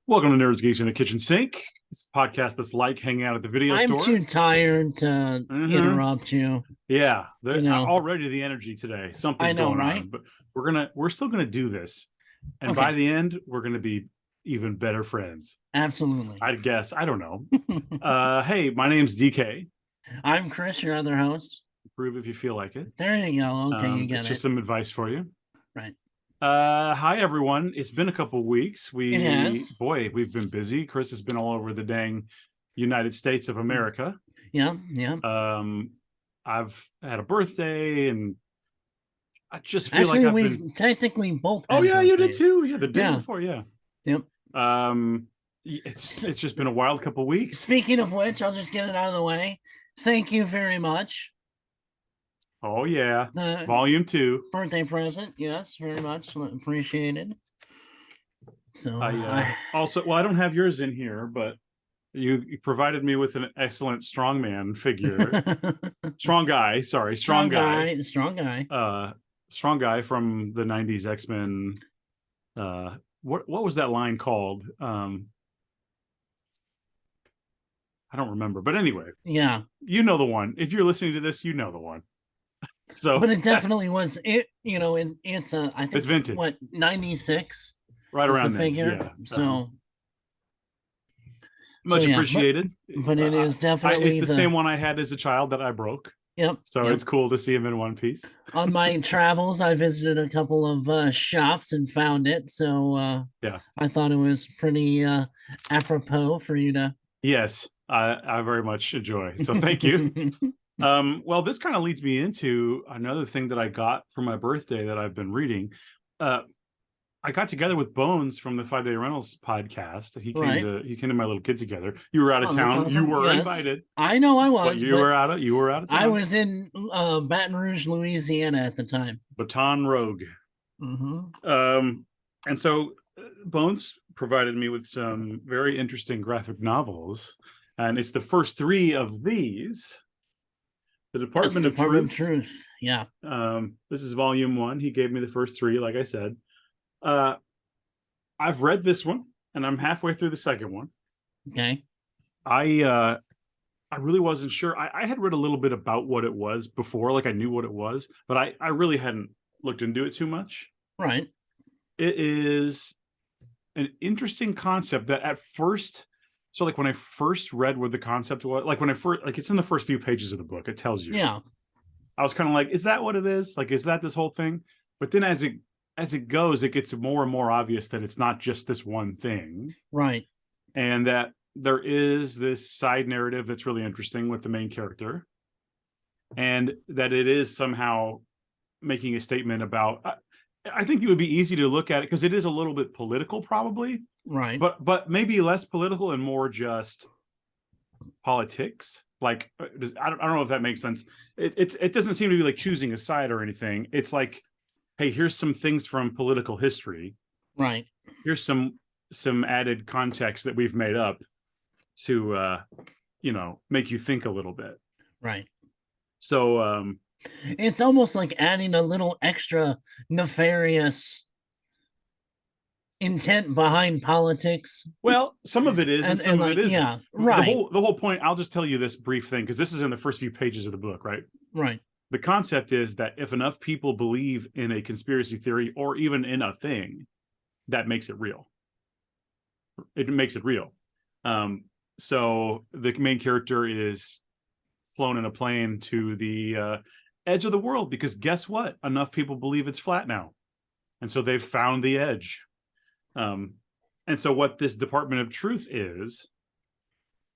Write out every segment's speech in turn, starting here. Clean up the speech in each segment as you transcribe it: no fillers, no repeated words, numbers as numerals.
Welcome to Nerds Geeks in the Kitchen Sink. It's a podcast that's like hanging out at the video I'm store. too tired to interrupt you. Yeah, You know, already the energy today. I Something's know, going right? on, but we're still gonna do this, and by Okay, the end, we're gonna be even better friends. absolutely. I guess. I don't know. Hey, my name's DK. I'm Chris, your other host. Prove if you feel like it. There you go. Okay, you It's get just it. some advice for you. Right. Hi everyone. It's been a couple of weeks. It has. We've been busy. Chris has been all over the dang United States of America. Yeah, yeah. I've had a birthday, and I just feel Actually, like I've we've been. technically both Oh had yeah, you did birthdays. too. Yeah, the day Yeah. before. Yeah. Yep. It's just been a wild couple of weeks. Speaking of which, I'll just get it out of the way. Thank you very much. Oh yeah, The Volume 2. birthday present, yes, very much appreciated. So I also, well, I don't have yours in here, but you provided me with an excellent strongman figure. Strong guy, sorry, strong guy. strong guy. Strong guy from the 90s X-Men. What was that line called? I don't remember, but anyway, Yeah, you know the one. If you're listening to this, you know the one. So, but it definitely was it. It's I think it's vintage, what 96 right is the around then. figure. Yeah, So much yeah, appreciated. but it is definitely it's the same one I had as a child that I broke. Yep. So yep. it's cool to see him in one piece. On my travels, I visited a couple of shops and found it. So Yeah, I thought it was pretty apropos for you to. yes, I very much enjoy. So thank you. Well, this kind of leads me into another thing that I got for my birthday that I've been reading. I got together with Bones from the 5 Day Rentals podcast. He came to my little kid together. You were out of town. Awesome. You were Yes, invited. I know I was. You were out of town. I was in Baton Rouge, Louisiana at the time. Baton Rouge. Mm-hmm. And so Bones provided me with some very interesting graphic novels, and it's the first 3 of these. The Department of Truth. Yeah. This is volume 1. He gave me the first 3, like I said. I've read this one, and I'm halfway through the second one. Okay. I really wasn't sure. I had read a little bit about what it was before, like I knew what it was, but I really hadn't looked into it too much. Right. It is an interesting concept that at first, so like when I first read what the concept was, like when I first, like it's in the first few pages of the book, it tells you. Yeah. I was kind of like, is that what it is? Like, is that this whole thing? But then as it goes, it gets more and more obvious that it's not just this one thing. Right. And that there is this side narrative that's really interesting with the main character. And that it is somehow making a statement about, I think it would be easy to look at it because it is a little bit political, probably. Right. But maybe less political and more just politics. Like, I don't know if that makes sense. It doesn't seem to be like choosing a side or anything. It's like, hey, here's some things from political history. Right. Here's some added context that we've made up to make you think a little bit. Right. So it's almost like adding a little extra nefarious intent behind politics. Well, some of it is, and some of it isn't. Yeah, right. The whole point, I'll just tell you this brief thing, because this is in the first few pages of the book, right? Right. The concept is that if enough people believe in a conspiracy theory or even in a thing, that makes it real. It makes it real. So the main character is flown in a plane to the edge of the world because guess what? Enough people believe it's flat now. And so they've found the edge. And so what this Department of Truth is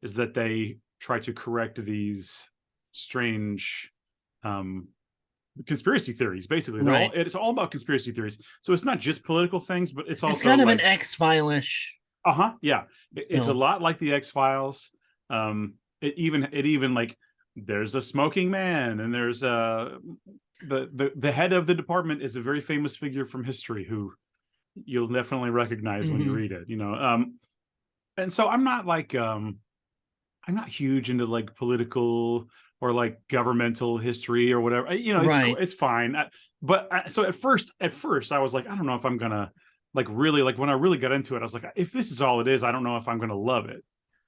that they try to correct these strange conspiracy theories. Basically, right. It's all about conspiracy theories. So it's not just political things, but it's also kind of like an X-File-ish. Yeah. It's a lot like the X-Files. It even like there's a smoking man, and there's the head of the department is a very famous figure from history who you'll definitely recognize when you read it, and so I'm not like I'm not huge into like political or like governmental history or whatever, right. It's fine. So at first I was like, I don't know if I'm gonna like really, like when I really got into it, I was like, if this is all it is, I don't know if I'm going to love it.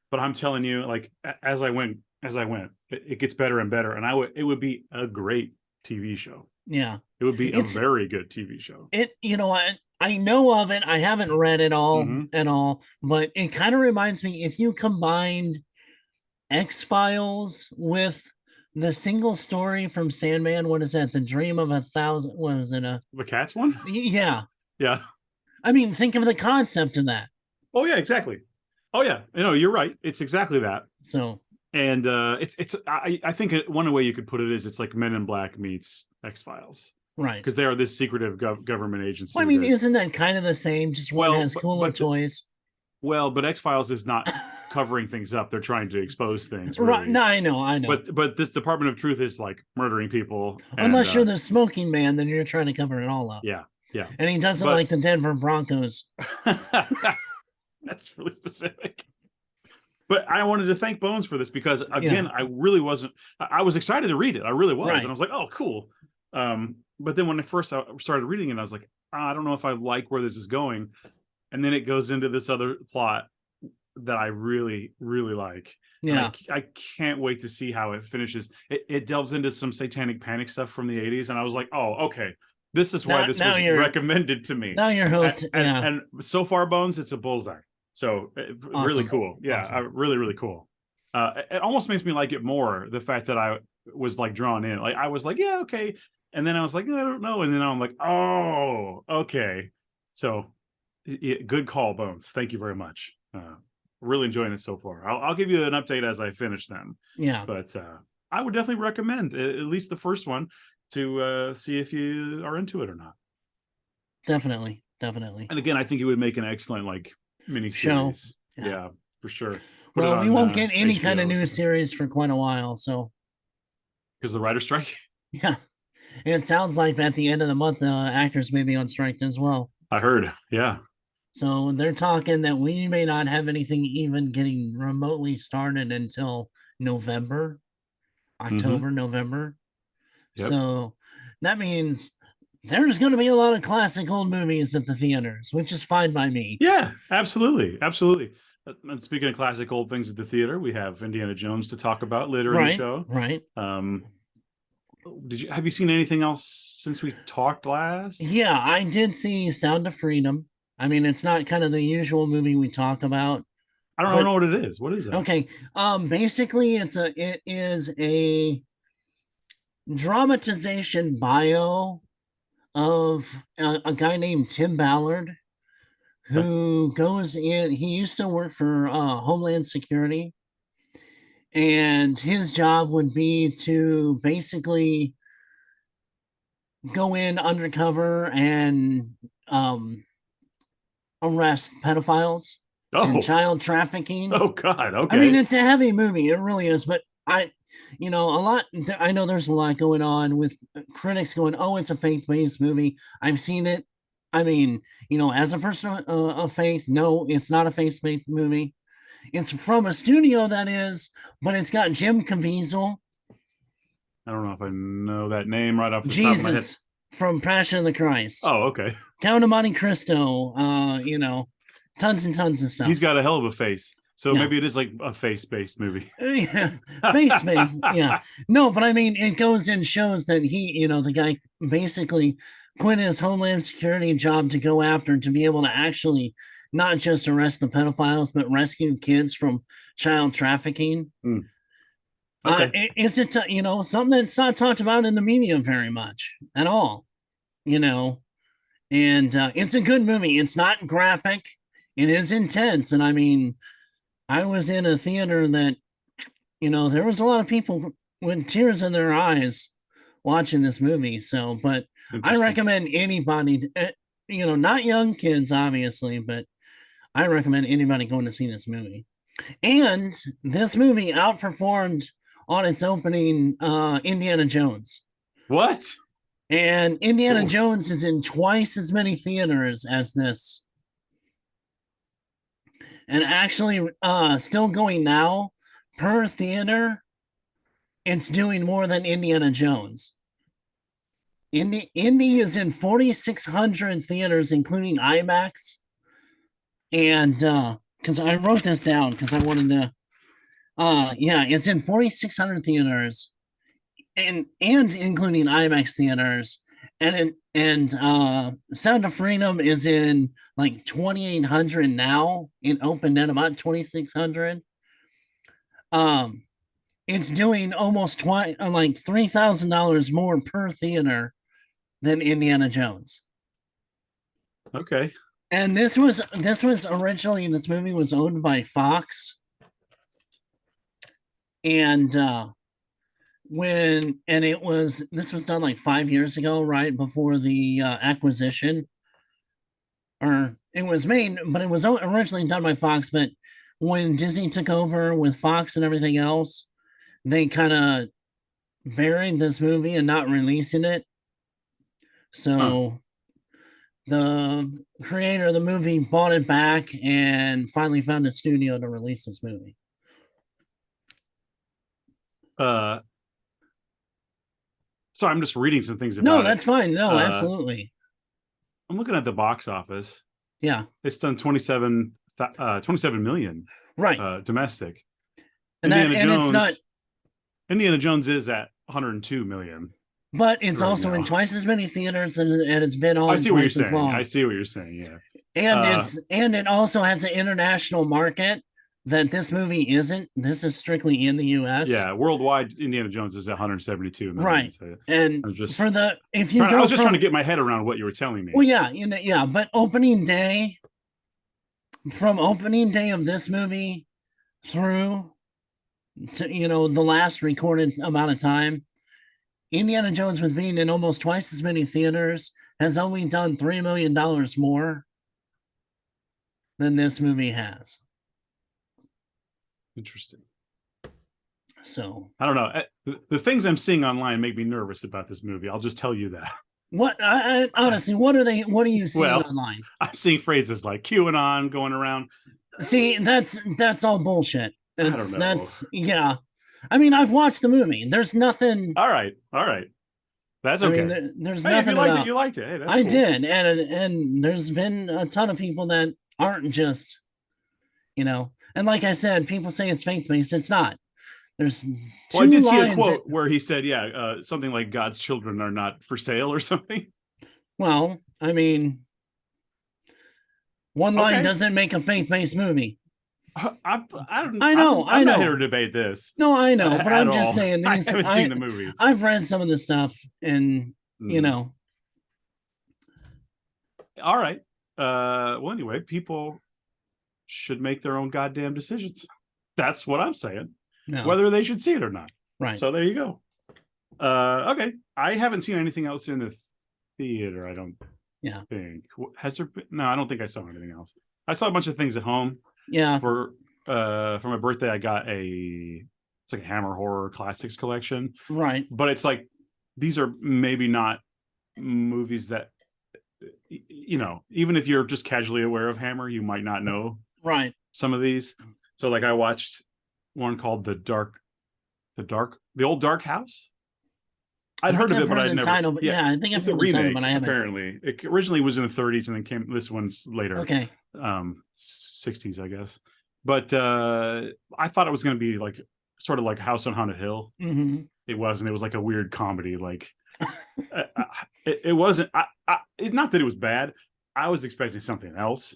But I'm telling you, like as I went, it gets better and better, and it would be a great TV show. Yeah. It would be a It's very good TV show. I know of it. I haven't read it all Hmm. at all, but it kind of reminds me if you combined X-Files with the single story from Sandman, what is that? The Dream of a Thousand, what was it? The Cats one, Yeah. yeah. I mean, think of the concept of that. Oh yeah, exactly. Oh yeah, you're right. It's exactly that. So, And I think one way you could put it is it's like Men in Black meets X Files, right. because they are this secretive government Well, I agency mean, that, isn't that kind of the same? Just one well, has cooler toys. but X Files is not covering things up. They're trying to expose things, Right. really. No, I know. But this Department of Truth is like murdering people, and Unless you're the smoking man, then you're trying to cover it all up. yeah, yeah. And he doesn't But like the Denver Broncos. that's really specific. But I wanted to thank Bones for this because, again, Yeah. I really wasn't. I was excited to read it. I really was, Right. and I was like, "Oh, cool." But then when I first started reading it, I was like, I don't know if I like where this is going. And then it goes into this other plot that I really, really like. Yeah. I can't wait to see how it finishes. It delves into some satanic panic stuff from the 80s, and I was like, "Oh, okay, this is why this was recommended to me." Now you're hooked. And so far, Bones, it's a bullseye. So Awesome. really cool. Yeah, Awesome. really, really cool. It almost makes me like it more, the fact that I was like drawn in. Like I was like, yeah, okay. And then I was like, I don't know. And then I'm like, oh, okay. So good call, Bones. Thank you very much. Really enjoying it so far. I'll give you an update as I finish them. Yeah. But I would definitely recommend at least the first one to see if you are into it or not. Definitely. Definitely. And again, I think it would make an excellent like mini series. Yeah, for sure. Well, we won't get any kind of new series for quite a while, so because the writer's strike. Yeah, and it sounds like at the end of the month, actors may be on strike as well. I heard. Yeah. So they're talking that we may not have anything even getting remotely started until November, October, November. Yep. So that means there's going to be a lot of classic old movies at the theaters, which is fine by me. Yeah, absolutely. Absolutely. And speaking of classic old things at the theater, we have Indiana Jones to talk about later in the show. Right. Have you seen anything else since we talked last? Yeah, I did see Sound of Freedom. I mean, it's not kind of the usual movie we talk about. I don't know what it is. What is it? Okay. Basically it is a dramatization bio of a guy named Tim Ballard, who goes in. He used to work for Homeland Security, and his job would be to basically go in undercover and arrest pedophiles and child trafficking. Oh God! Okay. I mean, it's a heavy movie. It really is, but I know there's a lot going on with critics going, "Oh, it's a faith-based movie." I've seen it. I mean, as a person of faith, no, it's not a faith-based movie. It's from a studio that is, but it's got Jim Caviezel. I don't know if I know that name right off the Jesus top of my head. From Passion of the Christ. Oh, okay. Count of Monte Cristo. Tons and tons of stuff. He's got a hell of a face. So maybe it is like a face-based movie. Yeah, face-based. Yeah. No, but I mean, it goes and shows that he, the guy basically quit his Homeland Security job to go after, to be able to actually not just arrest the pedophiles, but rescue kids from child trafficking. Mm. Okay. It's something that's not talked about in the media very much at all, and it's a good movie. It's not graphic. It is intense. And I mean, I was in a theater that, there was a lot of people with tears in their eyes watching this movie. So, but I recommend anybody, not young kids, obviously, but I recommend anybody going to see this movie. And this movie outperformed on its opening Indiana Jones. What? And Indiana Jones is in twice as many theaters as this. And actually, still going now, per theater, it's doing more than Indiana Jones. Indy is in 4,600 theaters, including IMAX. And because I wrote this down because I wanted to, yeah, it's in 4,600 theaters and including IMAX theaters. And Sound of Freedom is in like 2,800 now. It opened at about 2,600. Um, it's doing almost twice, like $3,000 more per theater than Indiana Jones. Okay. And this was originally, this movie was owned by Fox, and it was, this was done like 5 years ago, right before the acquisition, or it was made, but it was originally done by Fox. But when Disney took over with Fox and everything else, they kind of buried this movie and not releasing it. Huh. So the creator of the movie bought it back and finally found a studio to release this movie. Uh, so I'm just reading some things No, about it. that's fine. No, Uh, absolutely. I'm looking at the box office. Yeah, It's done 27 million right. domestic. And that, Indiana and it's not, Jones. Indiana Jones is at 102 million but it's right also in now. twice as many theaters, and it's been I on see what you're twice as saying. I long. see what you're saying. Yeah. And Uh, it also has an international market that this movie isn't. This is strictly in the US. yeah. Worldwide, Indiana Jones is at 172 million. Right. So And I'm just for the if you trying. I go was just trying to from, get my head around what you were telling me. well, yeah, yeah, but opening day, from opening day of this movie through to, the last recorded amount of time, Indiana Jones, with being in almost twice as many theaters, has only done $3 million more than this movie has. Interesting. So I don't know. The things I'm seeing online make me nervous about this movie. I'll just tell you that. what, I honestly, what are you seeing Well, online? I'm seeing phrases like QAnon going around. See, that's all bullshit. I don't know. That's yeah. I mean, I've watched the movie. There's nothing. All right. All right. That's I mean, okay. there's Hey, if you nothing liked it, about. you liked it. Hey, that's I cool. did, and there's been a ton of people that aren't just, and like I said, people say it's faith based. It's not. There's Well, I two did see a lines. quote where he said, "Yeah, something like God's children are not for sale or something." Well, I mean, one line Okay. doesn't make a faith based movie. I know, I'm I not here to know. debate this No, I know, but at I'm just all. saying I these. haven't seen the movie. I've read some of the stuff, and you Mm. know, All right. Well, anyway, people should make their own goddamn decisions. That's what I'm saying. no, Whether they should see it or not. right. So there you go. Okay. I haven't seen anything else in the theater, I don't Yeah, think. Has there been? No, I don't think I saw anything else. I saw a bunch of things at home. yeah, For my birthday, I got it's like a Hammer Horror Classics collection. right, But it's like these are maybe not movies that even if you're just casually aware of Hammer, you might not know right. some of these. So like I watched one called the Old Dark House. I'd heard of it, but I'd never. Title, but yeah, I think I've It's a heard the title, remake. but I haven't. Apparently, it originally was in the 30s and then came. This one's later. Okay, 60s, I guess. But I thought it was going to be like sort of like House on Haunted Hill. mm-hmm. It wasn't. It was like a weird comedy. Like it wasn't. Not that it was bad. I was expecting something else.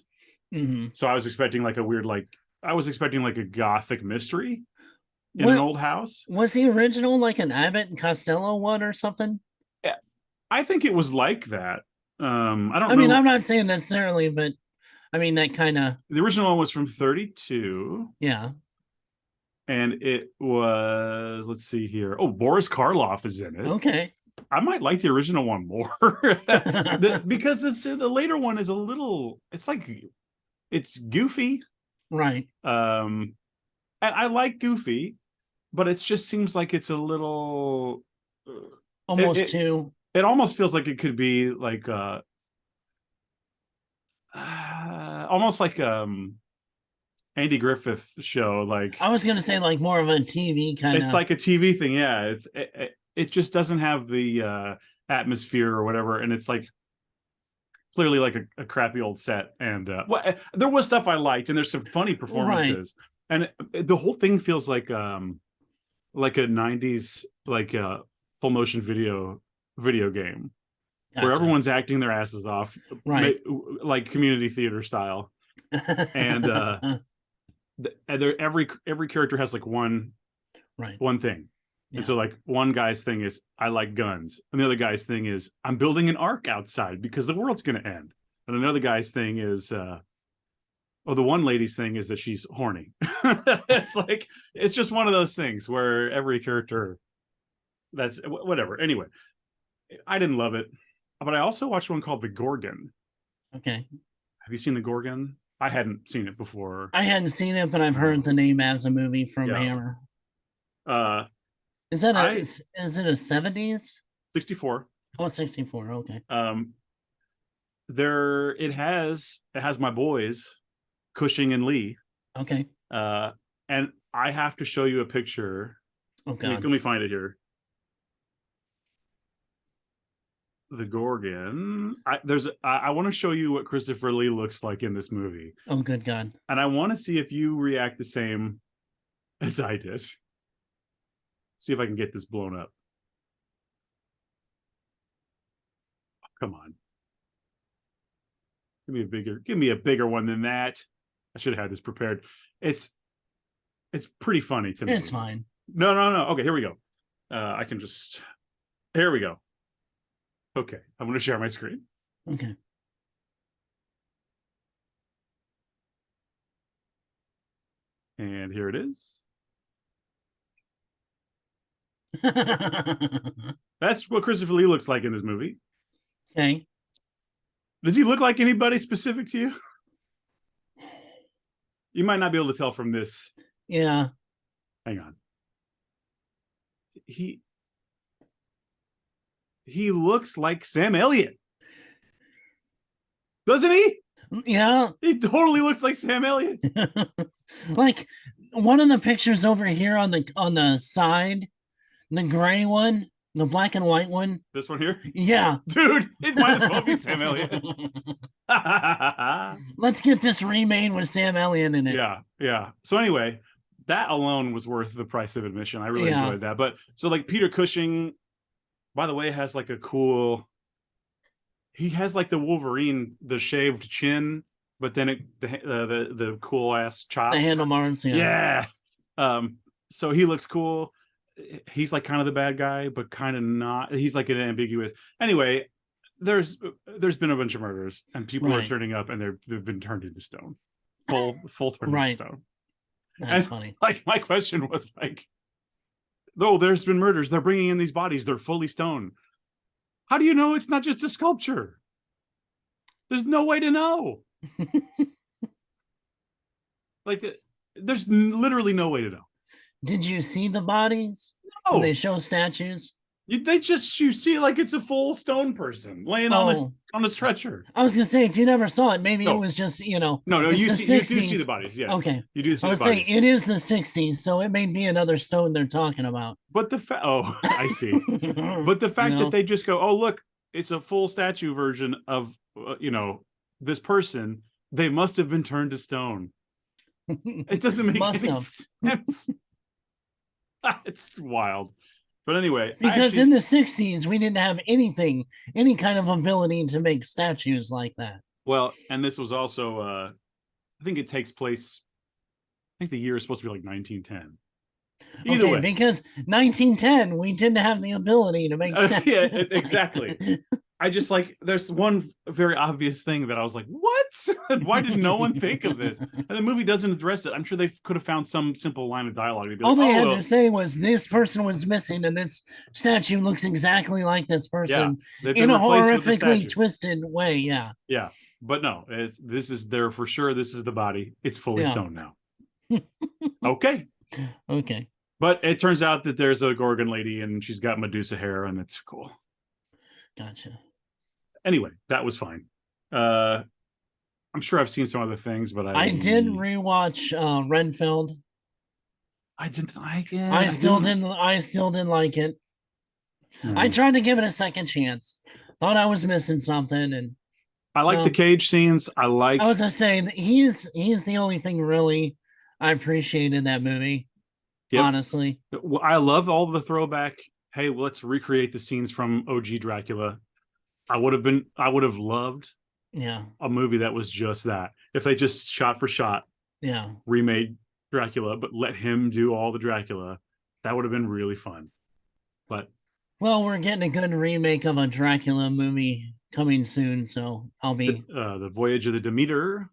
Mm-hmm. So I was expecting like a weird, like I was expecting like a gothic mystery in an old house. Was the original like an Abbott and Costello one or something? Yeah, I think it was like that. I don't I know. mean, I'm not saying necessarily, but I mean that kind of. The original one was from 32. Yeah. And it was, let's see here. Oh, Boris Karloff is in it. Okay. I might like the original one more because the later one is a little. It's goofy, right? And I like goofy, but it just seems like it's a little almost too. It almost feels like it could be like almost like Andy Griffith show. Like I was gonna say, like more of a TV kind of. It's like a TV thing. Yeah, it just doesn't have the atmosphere or whatever, and it's like clearly like a crappy old set. And there was stuff I liked, and there's some funny performances, and the whole thing feels like a '90s like full motion video game where everyone's acting their asses off, right? Like community theater style, and every character has like one thing. Yeah. And so like one guy's thing is I like guns, and the other guy's thing is I'm building an ark outside because the world's going to end, and another guy's thing is the one lady's thing is that she's horny. It's like it's just one of those things where every character, that's whatever. Anyway, I didn't love it, but I also watched one called the Gorgon. Okay, have you seen the Gorgon? I hadn't seen it before. I hadn't seen it, but I've heard the name as a movie from Hammer. Is it a 70s? 64. Oh, 64. Okay. It has my boys, Cushing and Lee. Okay. And I have to show you a picture. Okay. Let me find it here. The Gorgon. I want to show you what Christopher Lee looks like in this movie. Oh, good God. And I want to see if you react the same as I did. See if I can get this blown up. Oh, come on. Give me a bigger one than that. I should have had this prepared. It's pretty funny to me. It's fine. No. Okay, here we go. Here we go. Okay, I'm going to share my screen. Okay. And here it is. That's what Christopher Lee looks like in this movie. Okay. Does he look like anybody specific to you? You might not be able to tell from this. Yeah. Hang on. He looks like Sam Elliott. Doesn't he? Yeah. He totally looks like Sam Elliott. Like one of the pictures over here on the side, the gray one, the black and white one. This one here? Yeah. Dude, it might as well be Sam Elliott. Let's get this remade with Sam Elliott in it. Yeah. So anyway, that alone was worth the price of admission. I really enjoyed that. But so like Peter Cushing, by the way, has like he has like the Wolverine, the shaved chin, but then the cool ass chops. The handlebars, yeah. So he looks cool. He's like kind of the bad guy, but kind of not. He's like an ambiguous. Anyway, there's been a bunch of murders, and people are turning up, and they've been turned into stone, full turned into stone. That's funny. Like my question was like, though there's been murders, they're bringing in these bodies, they're fully stone. How do you know it's not just a sculpture? There's no way to know. Like, there's literally no way to know. Did you see the bodies? No. When they show statues? You see like it's a full stone person laying on a stretcher. I was gonna say, if you never saw it, maybe it was just No, you do see the bodies. Yes. Okay, you do see. I was saying it is the '60s, so it may be another stone they're talking about. But I see. But the fact that they just go, oh look, it's a full statue version of this person. They must have been turned to stone. It doesn't make any sense. It's wild. But anyway, because in the 60s, we didn't have any kind of ability to make statues like that. Well, and this was also, I think it takes place, I think the year is supposed to be like 1910. Either way. Because 1910, we didn't have the ability to make statues. Yeah, exactly. I just there's one very obvious thing that I was like, what? Why did no one think of this? And the movie doesn't address it. I'm sure they could have found some simple line of dialogue. All they had to say was this person was missing and this statue looks exactly like this person in a horrifically twisted way. Yeah. Yeah. But no, this is there for sure. This is the body. It's fully stone now. Okay. Okay. But it turns out that there's a Gorgon lady and she's got Medusa hair and it's cool. Gotcha. Anyway, that was fine. I'm sure I've seen some other things, but I did rewatch Renfield. I didn't like it. I still didn't like it. I tried to give it a second chance. Thought I was missing something, and I like the well, cage scenes. I I like. was just saying that he's the only thing really I appreciate in that movie. Yep. Honestly, I love all the throwback. Hey, let's recreate the scenes from OG Dracula. I would have loved yeah, a movie that was just that. If they just shot for shot yeah. remade Dracula, but let him do all the Dracula, that would have been really fun. But Well, we're getting a good remake of a Dracula movie coming soon, so I'll be the Voyage of the Demeter,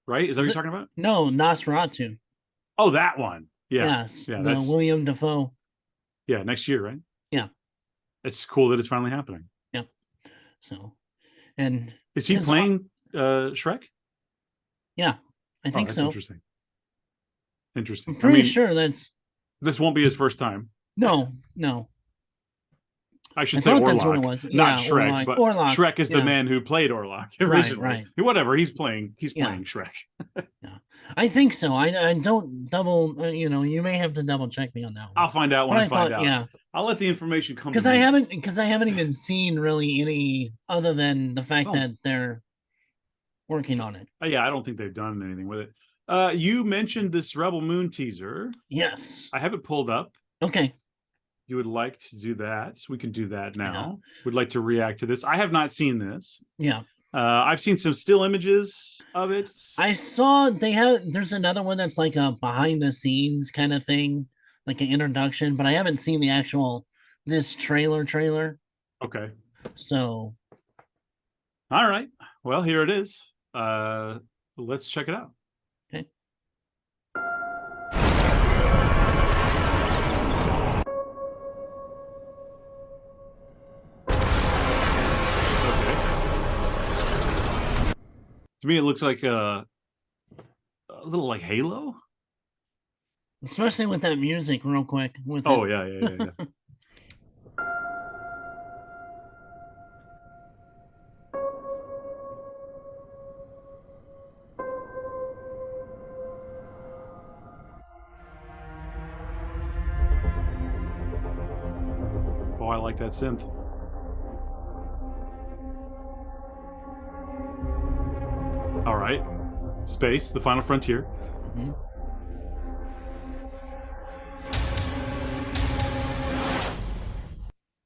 right? Is that what you're talking about? no Nosferatu. Oh, that one. Yeah, Yes, yeah. the That's William Dafoe. yeah. Next year, right? Yeah, It's cool that it's finally happening. yeah. So, and Is he playing Shrek? yeah, I Oh, think that's so. interesting. Interesting. I'm I pretty mean, sure that's this won't be his first time. no. I I should say thought that's what it Orlok, was. not Yeah, Shrek, but Orlok. Shrek is the Yeah, man who played Orlok right, originally. right. Whatever, he's playing Yeah, Shrek. yeah. I think so. I don't double. You may have to double check me on that one. I'll find out when But I I find thought, out. yeah, I'll let the information come to because me. I haven't even seen really any other than the fact Oh. that they're working on it. Yeah, I don't think they've done anything with it. You mentioned this Rebel Moon teaser. Yes. I have it pulled up. Okay. You would like to do that, so we can do that now. Yeah. Would like to react to this. I have not seen this. Yeah. I've seen some still images of it. I saw there's another one that's like a behind the scenes kind of thing, like an introduction, but I haven't seen the actual this trailer. Okay. So All right. Well, here it is. Let's check it out. okay. To me, it looks like a little like Halo. Especially with that music, real quick. With Oh it. yeah. Oh, I like that synth. All right. Space, the final frontier. Mm-hmm.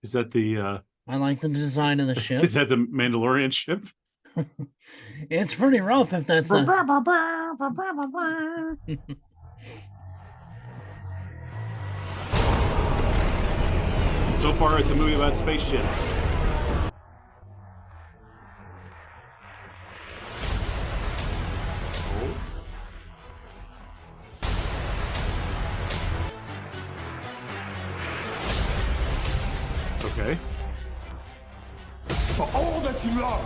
Is that the I like the design of the ship. is that the Mandalorian ship? It's pretty rough if that's a... So far, it's a movie about spaceships. Okay. For all that you love,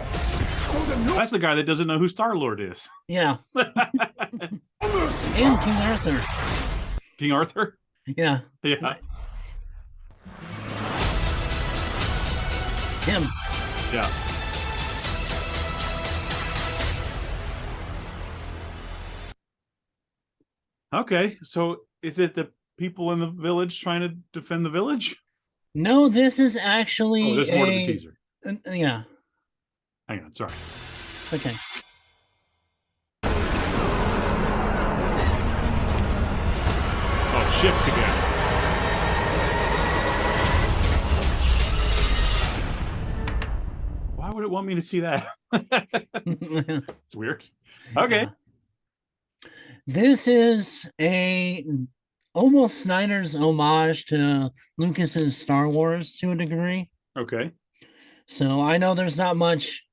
show them no That's the guy that doesn't know who Star-Lord is. Yeah. mercy. And King Arthur. King Arthur? Yeah. Yeah. Him. Yeah. Okay, so is it the people in the village trying to defend the village? No, this is actually Oh, there's more to the teaser. Yeah. Hang on, sorry. It's okay. Oh, shift again. Why would it want me to see that? It's weird. Okay. Yeah. This is a almost Snyder's homage to Lucas's Star Wars to a degree. Okay. So I know there's not much.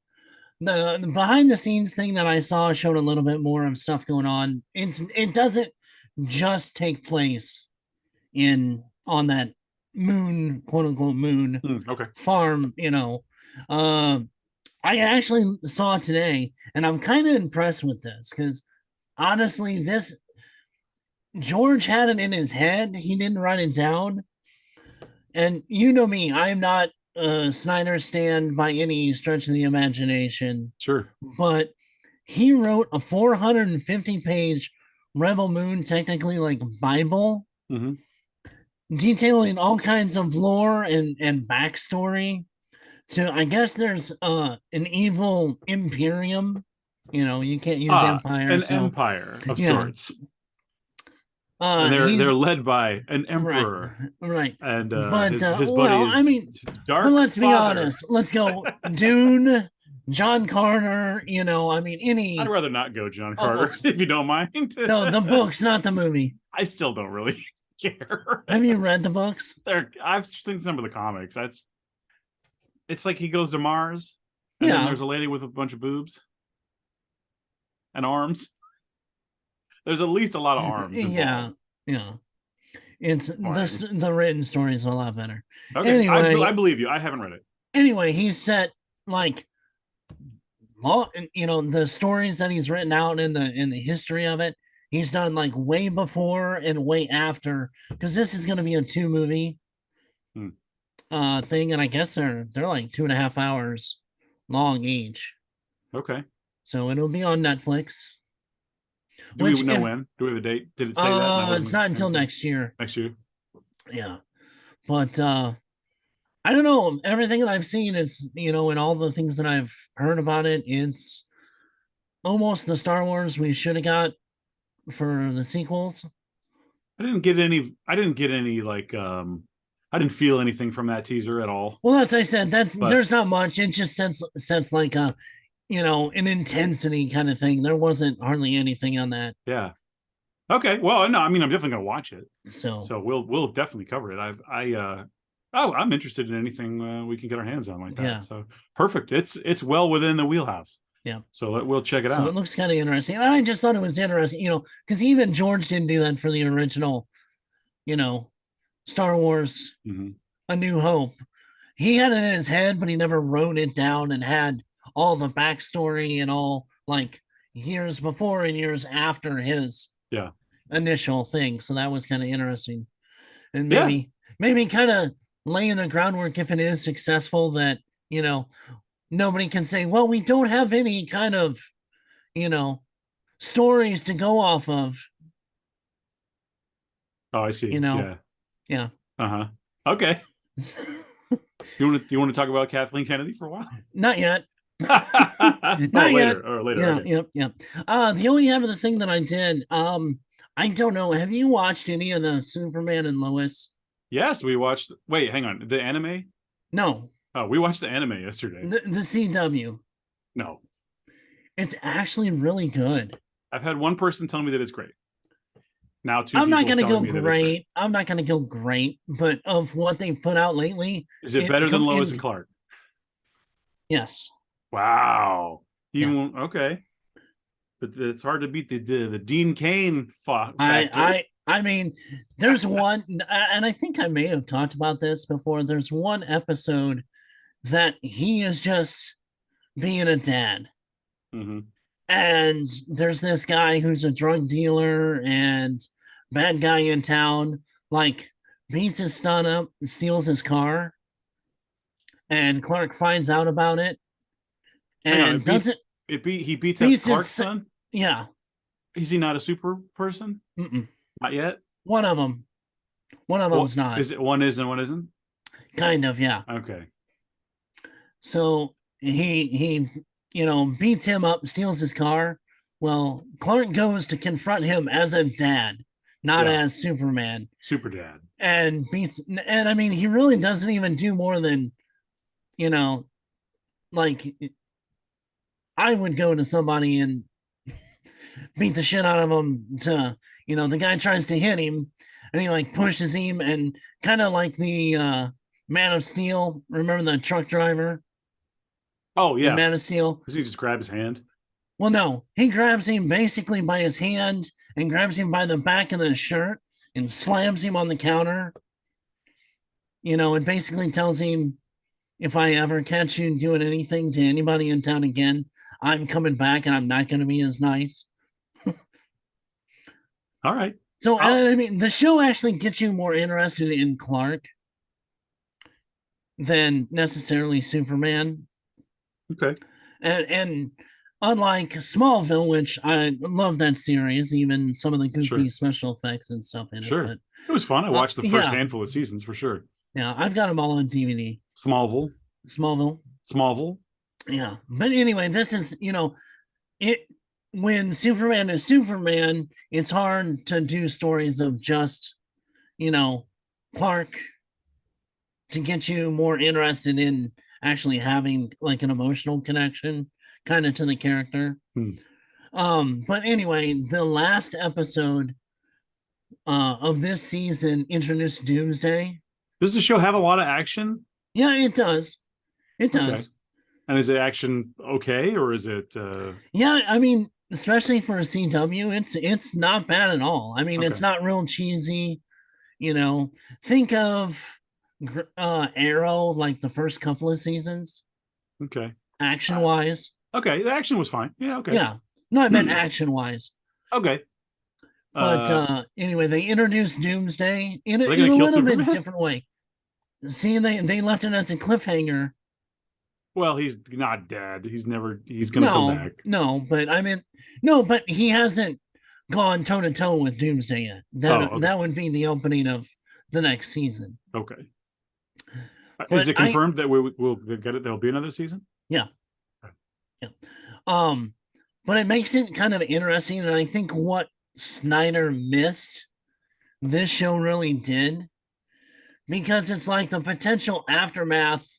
The behind the scenes thing that I saw showed a little bit more of stuff going on. It doesn't just take place on that moon, quote unquote moon Okay. farm, I actually saw it today, and I'm kind of impressed with this because honestly, this George had it in his head. He didn't write it down. And you know me, I am not a Snyder stan by any stretch of the imagination, Sure. but he wrote a 450 page Rebel Moon, technically like Bible. Mm-hmm. detailing all kinds of lore and backstory to, I guess there's an evil Imperium. You can't use Empire, An so empire of yeah. sorts. And they're led by an emperor. Right. And But his buddy is I mean, Dark but let's be Father. honest. Let's go Dune, John Carter. I mean, any. I'd rather not go John Carter, Almost. if you don't mind. No, the books, not the movie. I still don't really care. Have you read the books? I've seen some of the comics. It's like he goes to Mars, and then there's a lady with a bunch of boobs and arms. There's at least a lot of arms. Yeah. It's the written story is a lot better. Okay, anyway, I believe you. I haven't read it. Anyway, he's set like, the stories that he's written out in the history of it. He's done like way before and way after, because this is going to be a 2-movie thing, and I guess they're like 2.5 hours long each. Okay. So it'll be on Netflix. Do we know when? Do we have a date? Did it say that? It's not until next year. Next year. Yeah. But I don't know. Everything that I've seen is, and all the things that I've heard about it, it's almost the Star Wars we should have got for the sequels. I didn't get any like I didn't feel anything from that teaser at all. Well, as I said, there's not much. It just sense like an intensity kind of thing. There wasn't hardly anything on that. Yeah. Okay. Well, no, I mean, I'm definitely gonna watch it. So we'll definitely cover it. I'm interested in anything we can get our hands on like that. Yeah. So perfect. It's well within the wheelhouse. Yeah. So we'll check it out. So it looks kind of interesting. And I just thought it was interesting, because even George didn't do that for the original, Star Wars, A New Hope. He had it in his head, but he never wrote it down and had all the backstory and all like years before and years after his initial thing. So that was kind of interesting. And maybe kind of laying the groundwork, if it is successful, that, nobody can say, well, we don't have any kind of, stories to go off of. Oh, I see. Yeah. Uh-huh. Okay. You want to talk about Kathleen Kennedy for a while? Not yet. Not later. Or later. Yeah, okay. yeah. The only other thing that I did, I don't know. Have you watched any of the Superman and Lois? Yes, we watched. Wait, hang on. The anime? No. Oh, we watched the anime yesterday. The CW. No. It's actually really good. I've had one person tell me that it's great. Now I'm not going to go great. I'm not going to go great, but of what they've put out lately, is it better than Lois and Clark? Yes. Wow. Okay. But it's hard to beat the Dean Cain factor. I mean, there's one, and I think I may have talked about this before. There's one episode that he is just being a dad. Mm-hmm. And there's this guy who's a drug dealer and bad guy in town, like beats his son up and steals his car. And Clark finds out about it. And he beats up Clark's son? Yeah. Is he not a super person? Mm-mm. Not yet? One of them. One of them's not. Is it one is and one isn't? Kind of, yeah. Okay. So he beats him up, steals his car. Well, Clark goes to confront him as a dad, not as Superman. Super dad. And I mean, he really doesn't even do more than, like, I would go to somebody and beat the shit out of him to, the guy tries to hit him and he like pushes him, and kind of like the Man of Steel. Remember the truck driver? Oh, yeah. Man of Steel. Does he just grab his hand? Well, no. He grabs him basically by his hand and grabs him by the back of the shirt and slams him on the counter. And basically tells him, if I ever catch you doing anything to anybody in town again, I'm coming back and I'm not going to be as nice. All right. So, I mean, the show actually gets you more interested in Clark than necessarily Superman. Okay. And unlike Smallville, which I love that series, even some of the goofy Sure. special effects and stuff in Sure. it. It was fun. I But watched the first yeah, handful of seasons for sure. yeah, I've got them all on DVD. Smallville. Smallville. Smallville. Yeah. But anyway, this is, it when Superman is Superman, it's hard to do stories of just, Clark to get you more interested in actually having like an emotional connection kind of to the character. Hmm. But anyway, the last episode of this season introduced Doomsday. Does the show have a lot of action? Yeah, it does. It does. Okay. And is it action okay, or is it? Yeah, I mean, especially for a CW, it's not bad at all. I mean, it's Okay. not real cheesy. Think of Arrow, like the first couple of seasons, Okay. action wise. Okay, the action was fine. Yeah. Okay. Yeah, no, I meant action wise. Okay. But anyway, they introduced Doomsday in a Are they gonna kill little bit Superman? different way. See, they left it as a cliffhanger. Well, he's not dead. He's gonna come back. No, but I mean, no, but he hasn't gone toe to toe with Doomsday yet. Okay. That would be the opening of the next season. Okay. But Is it confirmed that we'll get it? There'll be another season? Yeah. Yeah. But it makes it kind of interesting, and I think what Snyder missed, this show really did, because it's like the potential aftermath.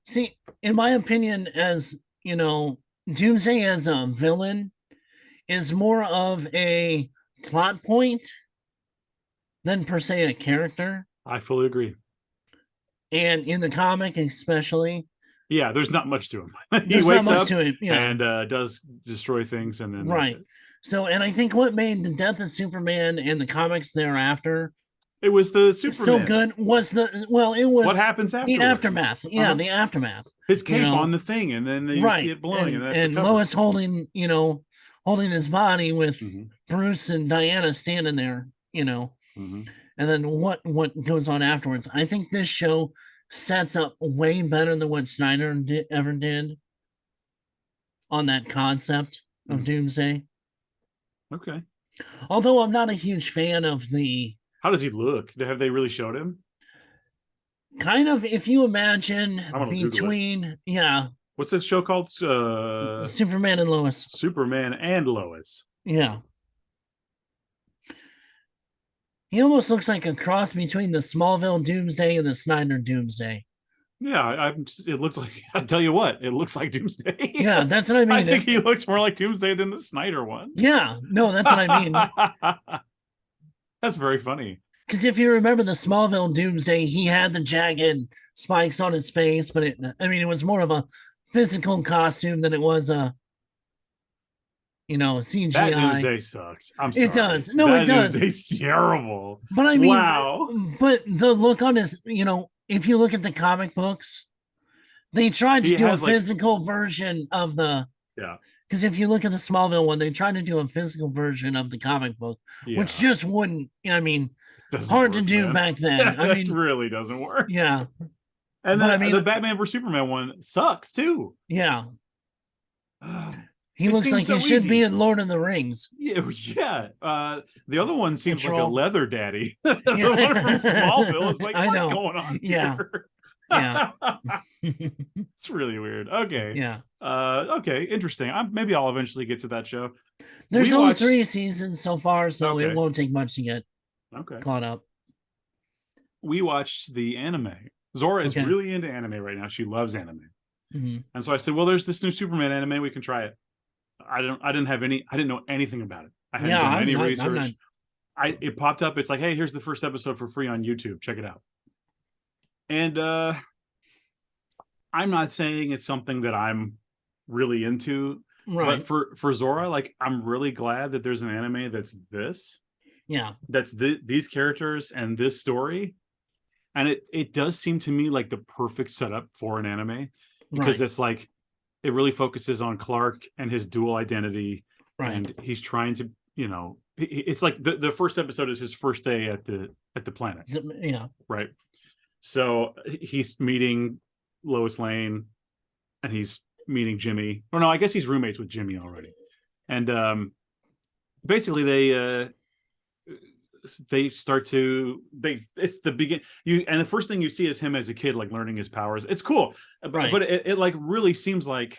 See, in my opinion, as Doomsday as a villain is more of a plot point than per se a character. I fully agree. And in the comic, especially, Yeah, there's not much to him. He there's wakes not much up to it. Yeah. and does destroy things, and then Right. So, and I think what made the death of Superman and the comics thereafter it was the Superman. so good was it was what happens the afterwards. aftermath. Yeah, the aftermath. His cape on the thing, and then you see it blowing, and Lois holding his body with Bruce and Diana standing there, and then what goes on afterwards. I think this show sets up way better than what Snyder ever did on that concept of Doomsday. Okay. Although I'm not a huge fan of the. How does he look? Have they really showed him? Kind of, if you imagine between, yeah. What's this show called? Superman and Lois. Superman and Lois. Yeah. He almost looks like a cross between the Smallville Doomsday and the Snyder Doomsday. Yeah, it looks like, I tell you what, it looks like Doomsday. Yeah, that's what I mean. I think he looks more like Doomsday than the Snyder one. Yeah, no, that's what I mean. That's very funny. Because if you remember the Smallville Doomsday, he had the jagged spikes on his face, but it was more of a physical costume than it was a CGI. That Doomsday sucks. I'm sorry. It does. No, it does. Doomsday's terrible. But I mean, wow. But the look on his, if you look at the comic books, they tried to do a physical version of the. Yeah. Because if you look at the Smallville one, they tried to do a physical version of the comic book, which just wouldn't. Hard to do back then. It really doesn't work. Yeah. And then the Batman vs Superman one sucks too. Yeah. He looks like he should be in Lord of the Rings. Yeah. The other one seems like a leather daddy. The one from Smallville is like, what's going on here? Yeah. It's really weird. Okay. Yeah. Okay. Interesting. Maybe I'll eventually get to that show. There's only 3 seasons so far, so it won't take much to get caught up. We watched the anime. Zora is really into anime right now. She loves anime. And so I said, well, there's this new Superman anime. We can try it. I didn't know anything about it. I hadn't done any research. It popped up. It's like, hey, here's the first episode for free on YouTube. Check it out. And I'm not saying it's something that I'm really into, but for Zora, like, I'm really glad that there's an anime that's this. Yeah. That's these characters and this story. And it does seem to me like the perfect setup for an anime, because it's like, it really focuses on Clark and his dual identity. And he's trying to, it's like the first episode is his first day at the planet. Yeah. Right. So he's meeting Lois Lane, and he's meaning Jimmy. Or no, I guess he's roommates with Jimmy already. And basically they start to it's the begin and the first thing you see is him as a kid, like learning his powers. It's cool, Right. but it like really seems like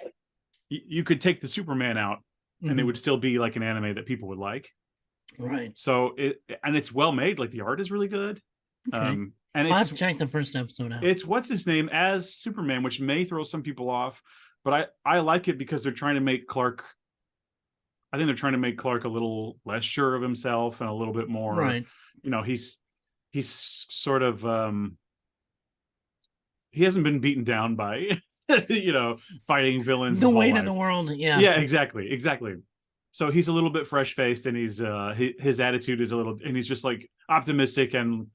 you could take the Superman out and it would still be like an anime that people would like. Right. So it's well made. Like the art is really good. Okay. And I'll have it's to check the first episode out. it's what's his name as Superman, which may throw some people off, but I like it because they're trying to make Clark. I think they're trying to make Clark a little less sure of himself and a little bit more. Right. You know, he's sort of he hasn't been beaten down by fighting villains. The his whole weight of life. the world. Yeah. Yeah, exactly. So he's a little bit fresh faced, and he's his attitude is a little, and he's just like optimistic and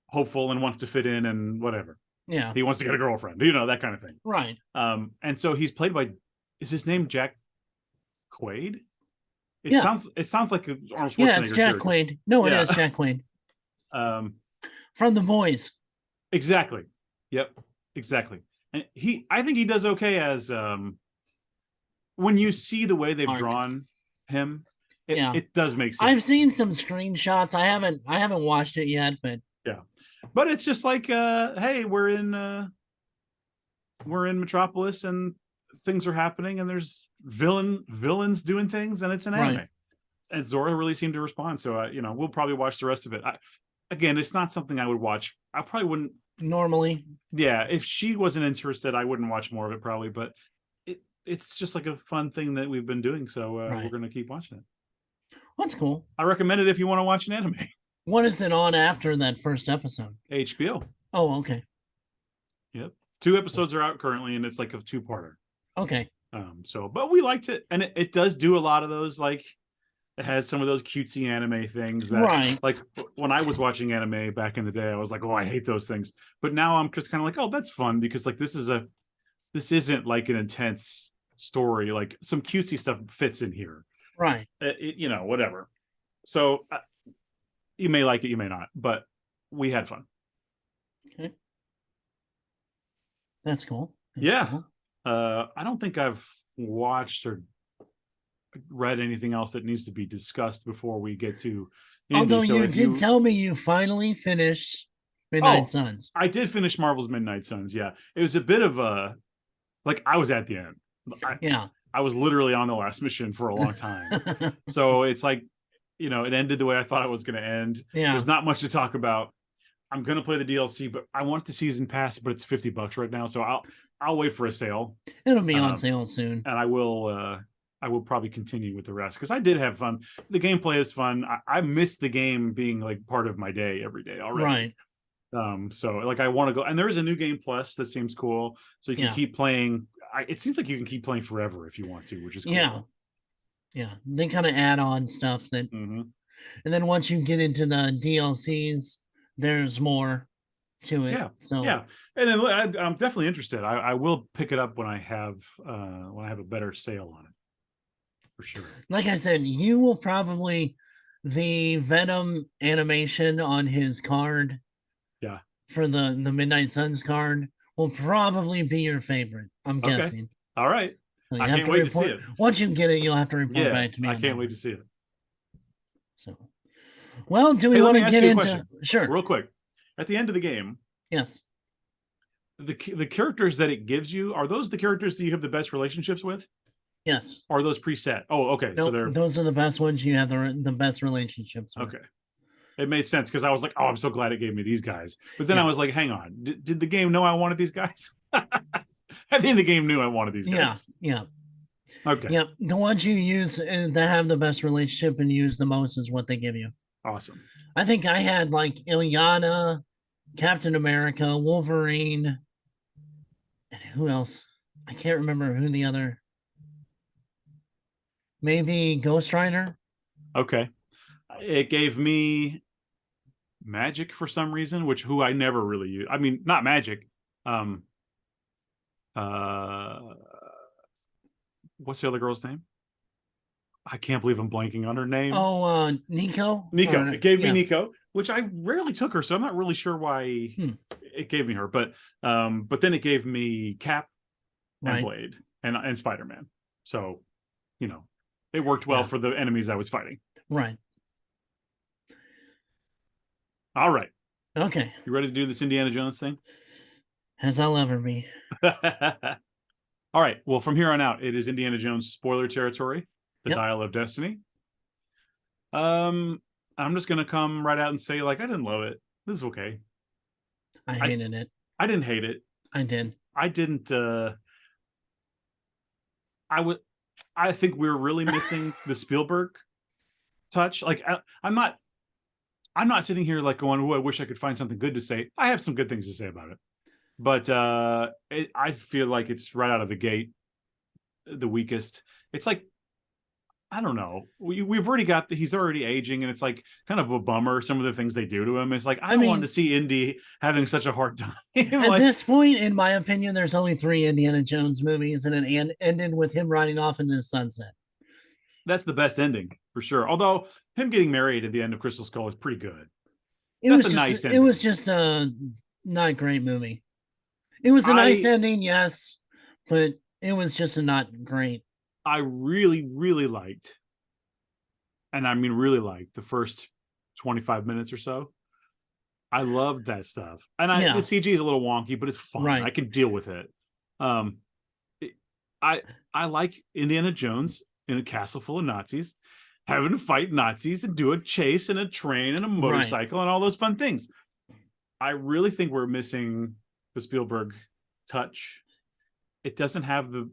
hopeful and wants to fit in and whatever. Yeah. He wants to get a girlfriend, that kind of thing. Right. And so he's played by, is his name Jack Quaid? It Yeah. sounds like Arnold Schwarzenegger. Yeah, it's Jack character. Quaid. No, it Yeah. is Jack Quaid. From The Boys. Exactly. Yep. Exactly. And I think he does okay as when you see the way they've Mark. drawn him, Yeah. it does make sense. I've seen some screenshots. I haven't watched it yet, but But it's just like, hey, we're in Metropolis and things are happening and there's villains doing things and it's an anime. Right. And Zora really seemed to respond. So, we'll probably watch the rest of it. Again, it's not something I would watch. I probably wouldn't. normally. Yeah, if she wasn't interested, I wouldn't watch more of it probably. But it's just like a fun thing that we've been doing. So we're going to keep watching it. That's cool. I recommend it if you want to watch an anime. What is it on after that first episode? HBO. Oh, okay. Yep. 2 episodes are out currently, and it's like a 2-parter. Okay. But we liked it, and it does do a lot of those, like it has some of those cutesy anime things that, Right. like when I was watching anime back in the day, I was like, oh, I hate those things. But now I'm just kind of like, oh, that's fun because like this isn't like an intense story. Like some cutesy stuff fits in here. Right. Whatever. So you may like it, you may not, but we had fun. Okay. That's cool. Yeah. Cool. I don't think I've watched or read anything else that needs to be discussed before we get to Indy. Although So you if did tell me you finally finished Midnight Suns. I did finish Marvel's Midnight Suns. Yeah. It was a bit of a, like I was at the end. I was literally on the last mission for a long time. So it's like, it ended the way I thought it was going to end. Yeah. There's not much to talk about. I'm going to play the DLC, but I want the season pass, but it's $50 right now. So I'll wait for a sale. It'll be on sale soon. And I will probably continue with the rest because I did have fun. The gameplay is fun. I miss the game being like part of my day every day already. Right. So like I want to go, and there is a new game plus that seems cool. So you can keep playing. It seems like you can keep playing forever if you want to, which is cool. Yeah. They kind of add on stuff that, and then once you get into the DLCs, there's more to it. Yeah. So yeah, and then I'm definitely interested. I will pick it up when I have a better sale on it, for sure. Like I said, you will probably the Venom animation on his card. Yeah. For the Midnight Suns card will probably be your favorite. I'm guessing. All right. So I can't wait to see it. Once you get it, you'll have to report back to me. I can't wait to see it. So, well, do we want to get into? Question. Sure. Real quick. At the end of the game, yes. The characters that it gives you, are those the characters that you have the best relationships with? Yes. Or are those preset? Oh, okay. Nope, so those are the best ones you have the best relationships with. Okay. It made sense because I was like, oh, I'm so glad it gave me these guys. But then I was like, hang on, did the game know I wanted these guys? I think the game knew I wanted these guys. Yeah. Okay. Yep. The ones you use that have the best relationship and use the most is what they give you. Awesome. I think I had like Ilyana, Captain America, Wolverine, and who else? I can't remember who the other. Maybe Ghost Rider. Okay. It gave me Magic for some reason, who I never really use. I mean, not Magic. What's the other girl's name? I can't believe I'm blanking on her name. Oh, Nico. Nico. It gave me Nico, which I rarely took her, so I'm not really sure why it gave me her. But then it gave me Cap and Blade, and Spider-Man. So, you know, it worked well for the enemies I was fighting. Right. All right. Okay. You ready to do this Indiana Jones thing? As I'll ever be. All right. Well, from here on out, it is Indiana Jones spoiler territory, the Yep. Dial of Destiny. I'm just gonna come right out and say, like, I didn't love it. This is okay. I hated it. I didn't hate it. I did. I didn't I think we're really missing the Spielberg touch. Like I'm not sitting here like going, oh, I wish I could find something good to say. I have some good things to say about it. But I feel like it's right out of the gate the weakest. It's like, I don't know. We've already got he's already aging, and it's like kind of a bummer. Some of the things they do to him. It's like I don't want to see Indy having such a hard time. At this point, in my opinion, there's only 3 Indiana Jones movies, and it ended with him riding off into the sunset. That's the best ending for sure. Although him getting married at the end of Crystal Skull is pretty good. It was just a not a great movie. It was a nice ending, yes, but it was just not great. I really, really liked, and I mean really liked, the first 25 minutes or so. I loved that stuff. And the CG is a little wonky, but it's fun. Right. I can deal with it. I like Indiana Jones in a castle full of Nazis, having to fight Nazis and do a chase and a train and a motorcycle and all those fun things. I really think we're missing the Spielberg touch. It doesn't have the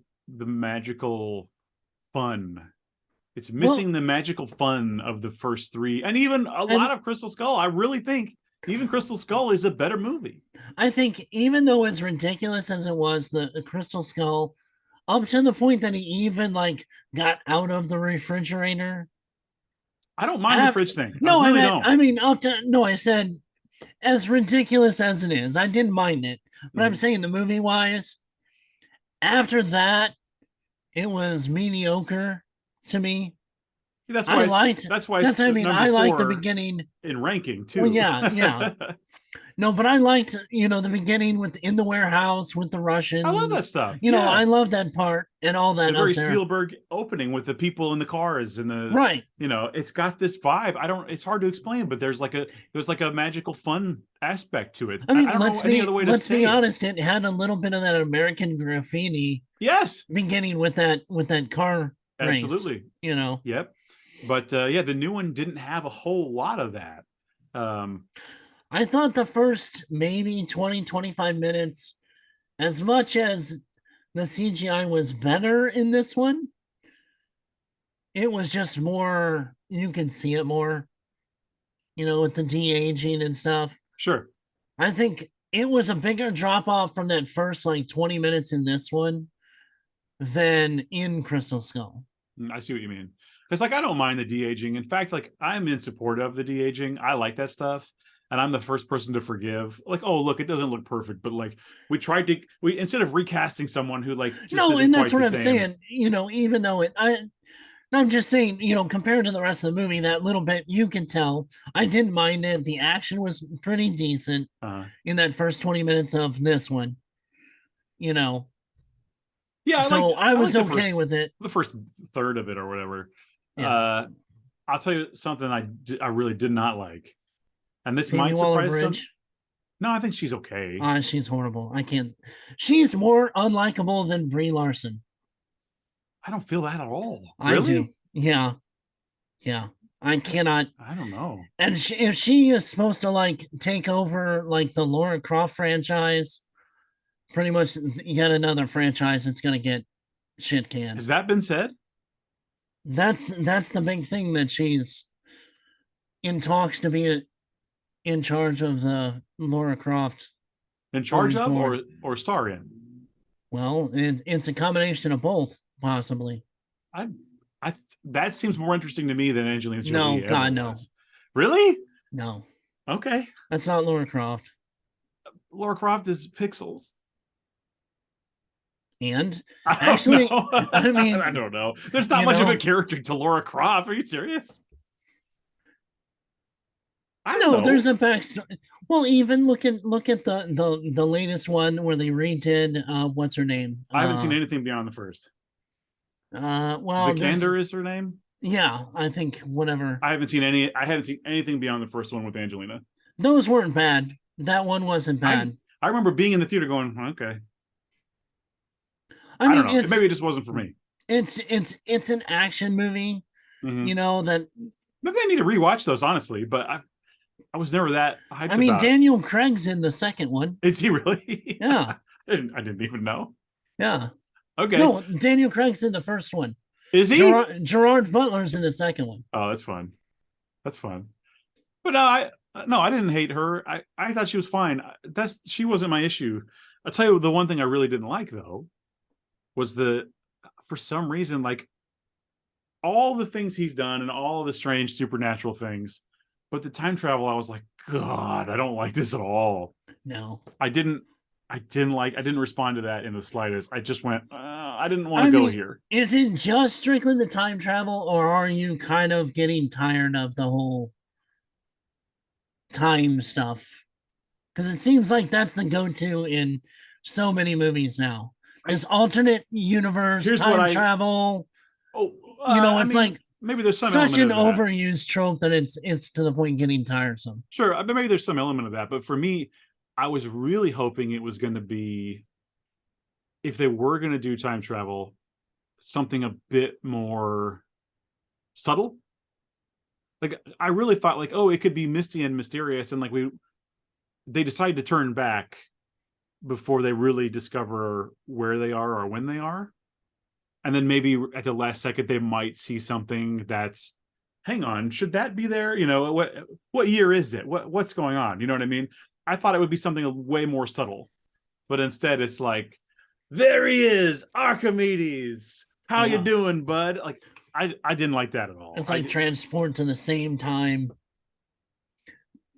magical fun. It's missing the magical fun of the first 3, and even a lot of Crystal Skull. I really think even Crystal Skull is a better movie. I think even though as ridiculous as it was, the Crystal Skull, up to the point that he even like got out of the refrigerator. I don't mind the fridge thing. No, I said as ridiculous as it is, I didn't mind it. But I'm saying the movie wise, after that, it was mediocre to me. That's why I liked the beginning in ranking too. Well, yeah. No, but I liked, the beginning in the warehouse with the Russians. I love that stuff. I love that part and all that. The very Spielberg opening with the people in the cars and the it's got this vibe. It's hard to explain, but there's like a magical fun aspect to it. I mean, let's be honest, it had a little bit of that American graffiti. Yes. Beginning with that car race. Absolutely. Yep. But the new one didn't have a whole lot of that. I thought the first maybe 20, 25 minutes, as much as the CGI was better in this one, it was just more, you can see it more, with the de-aging and stuff. Sure. I think it was a bigger drop off from that first 20 minutes in this one than in Crystal Skull. I see what you mean. Because I don't mind the de-aging. In fact, I'm in support of the de-aging. I like that stuff. And I'm the first person to forgive. Oh, look, it doesn't look perfect, but we tried to instead of recasting someone who no, and that's what I'm saying. Even though I'm just saying, compared to the rest of the movie, that little bit you can tell I didn't mind it. The action was pretty decent in that first 20 minutes of this one. Yeah, so I was okay with it. The first third of it or whatever. Yeah. I'll tell you something I really did not like. And this might surprise some. No, I think she's okay. She's horrible. I can't. She's more unlikable than Brie Larson. I don't feel that at all. Really? I do. Yeah. I cannot. I don't know. And if she is supposed to take over the Lara Croft franchise, pretty much yet another franchise that's going to get shit canned. Has that been said? That's the big thing, that she's in talks to be in charge of the Lara Croft. In charge of or star in? Well, it's a combination of both, possibly. That seems more interesting to me than Angelina Jolie. No, God, no. Really? No. Okay. That's not Lara Croft. Lara Croft is pixels. And actually, I mean, I don't know. There's not much of a character to Lara Croft. Are you serious? I don't No, know. there's a backstory. Well, even look at the latest one where they redid what's her name? I haven't seen anything beyond the first. Well, there's Vikander is her name. yeah, I think whatever. I haven't seen anything beyond the first one with Angelina. Those weren't bad. That one wasn't bad. I remember being in the theater going, okay. I I mean, don't know. Maybe it just wasn't for me. it's an action movie, you know, that Maybe I need to rewatch those, honestly, but I was never that hyped I mean, about it. Daniel Craig's in the second one. Is he really? Yeah. I didn't even know. Yeah. Okay. No, Daniel Craig's in the first one. Is he? Gerard Butler's in the second one. Oh, that's fun. That's fun. But no, I didn't hate her. I thought she was fine. She wasn't my issue. I'll tell you the one thing I really didn't like though was for some reason, like all the things he's done and all the strange supernatural things, but the time travel, I was like, God, I don't like this at all. No. I didn't respond to that in the slightest. I just went, I didn't want to go here. Is it just strictly the time travel, or are you kind of getting tired of the whole time stuff? Because it seems like that's the go-to in so many movies now. This alternate universe, time travel. Oh, it's like maybe there's some such an element of that. overused trope that it's to the point of getting tiresome. Sure, but maybe there's some element of that. But for me, I was really hoping it was going to be, if they were going to do time travel, something a bit more subtle. Like I really thought, like, oh, it could be misty and mysterious, and like they decide to turn back before they really discover where they are or when they are, and then maybe at the last second they might see something that's, hang on, should that be there? You know, what year is it? What's going on? You know what I mean? I thought it would be something way more subtle, but instead it's like, there he is, Archimedes. How you doing, bud? Like, I didn't like that at all. It's like transport to the same time,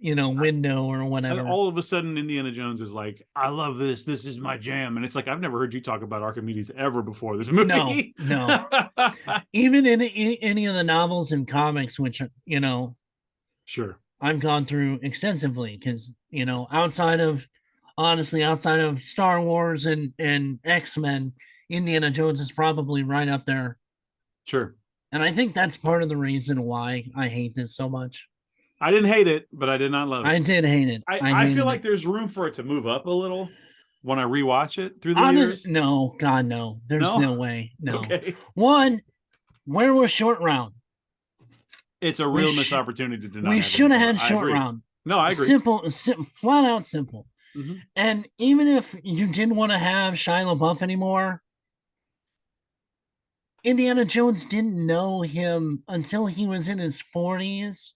window or whatever. And all of a sudden, Indiana Jones is like, I love this. This is my jam. And it's like, I've never heard you talk about Archimedes ever before this movie. No. Even in any of the novels and comics, which, sure, I've gone through extensively, because, outside of Star Wars and X-Men, Indiana Jones is probably right up there. Sure. And I think that's part of the reason why I hate this so much. I didn't hate it, but I did not love it. I did hate it. I feel like there's room for it to move up a little when I rewatch it through the years. No, God, no. There's no way. No. Okay. One, where was Short Round? It's a real missed opportunity to not. We should have had Short Round. No, I agree. Simple, flat out simple. Mm-hmm. And even if you didn't want to have Shia LaBeouf anymore, Indiana Jones didn't know him until he was in his 40s.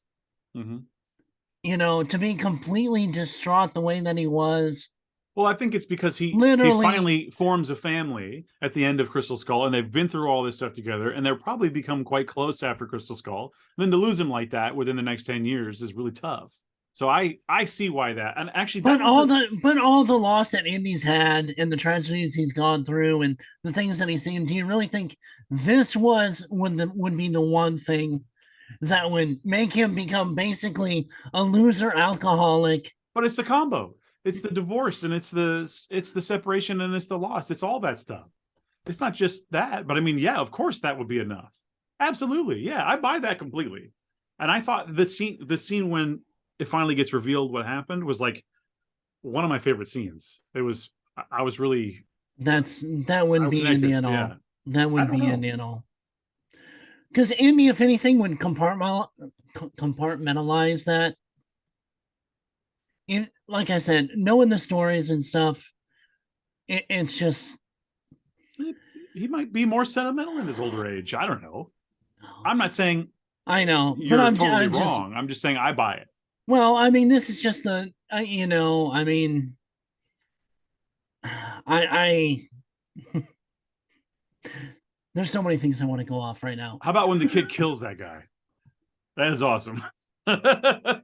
Mm-hmm. To be completely distraught the way that he was. Well, I think it's because he finally forms a family at the end of Crystal Skull, and they've been through all this stuff together, and they're probably become quite close after Crystal Skull. And then to lose him like that within the next 10 years is really tough. So I see why that, and actually, but all the loss that Indy's had and the tragedies he's gone through and the things that he's seen, do you really think this would be the one thing that would make him become basically a loser alcoholic? But it's the combo. It's the divorce, and it's the separation, and it's the loss. It's all that stuff. It's not just that. But I mean, yeah, of course that would be enough. Absolutely. Yeah, I buy that completely. And I thought the scene when it finally gets revealed what happened was like one of my favorite scenes. I was really that wouldn't be Indy at all. Yeah. That wouldn't be Indy at all. Because Indy, if anything, would compartmentalize that. Like I said, knowing the stories and stuff, it's just, he might be more sentimental in his older age. I don't know. I'm not saying I know, you're but I'm totally wrong. just, I'm just saying I buy it. Well, I mean, this is just there's so many things I want to go off right now. How about when the kid kills that guy? That is awesome. I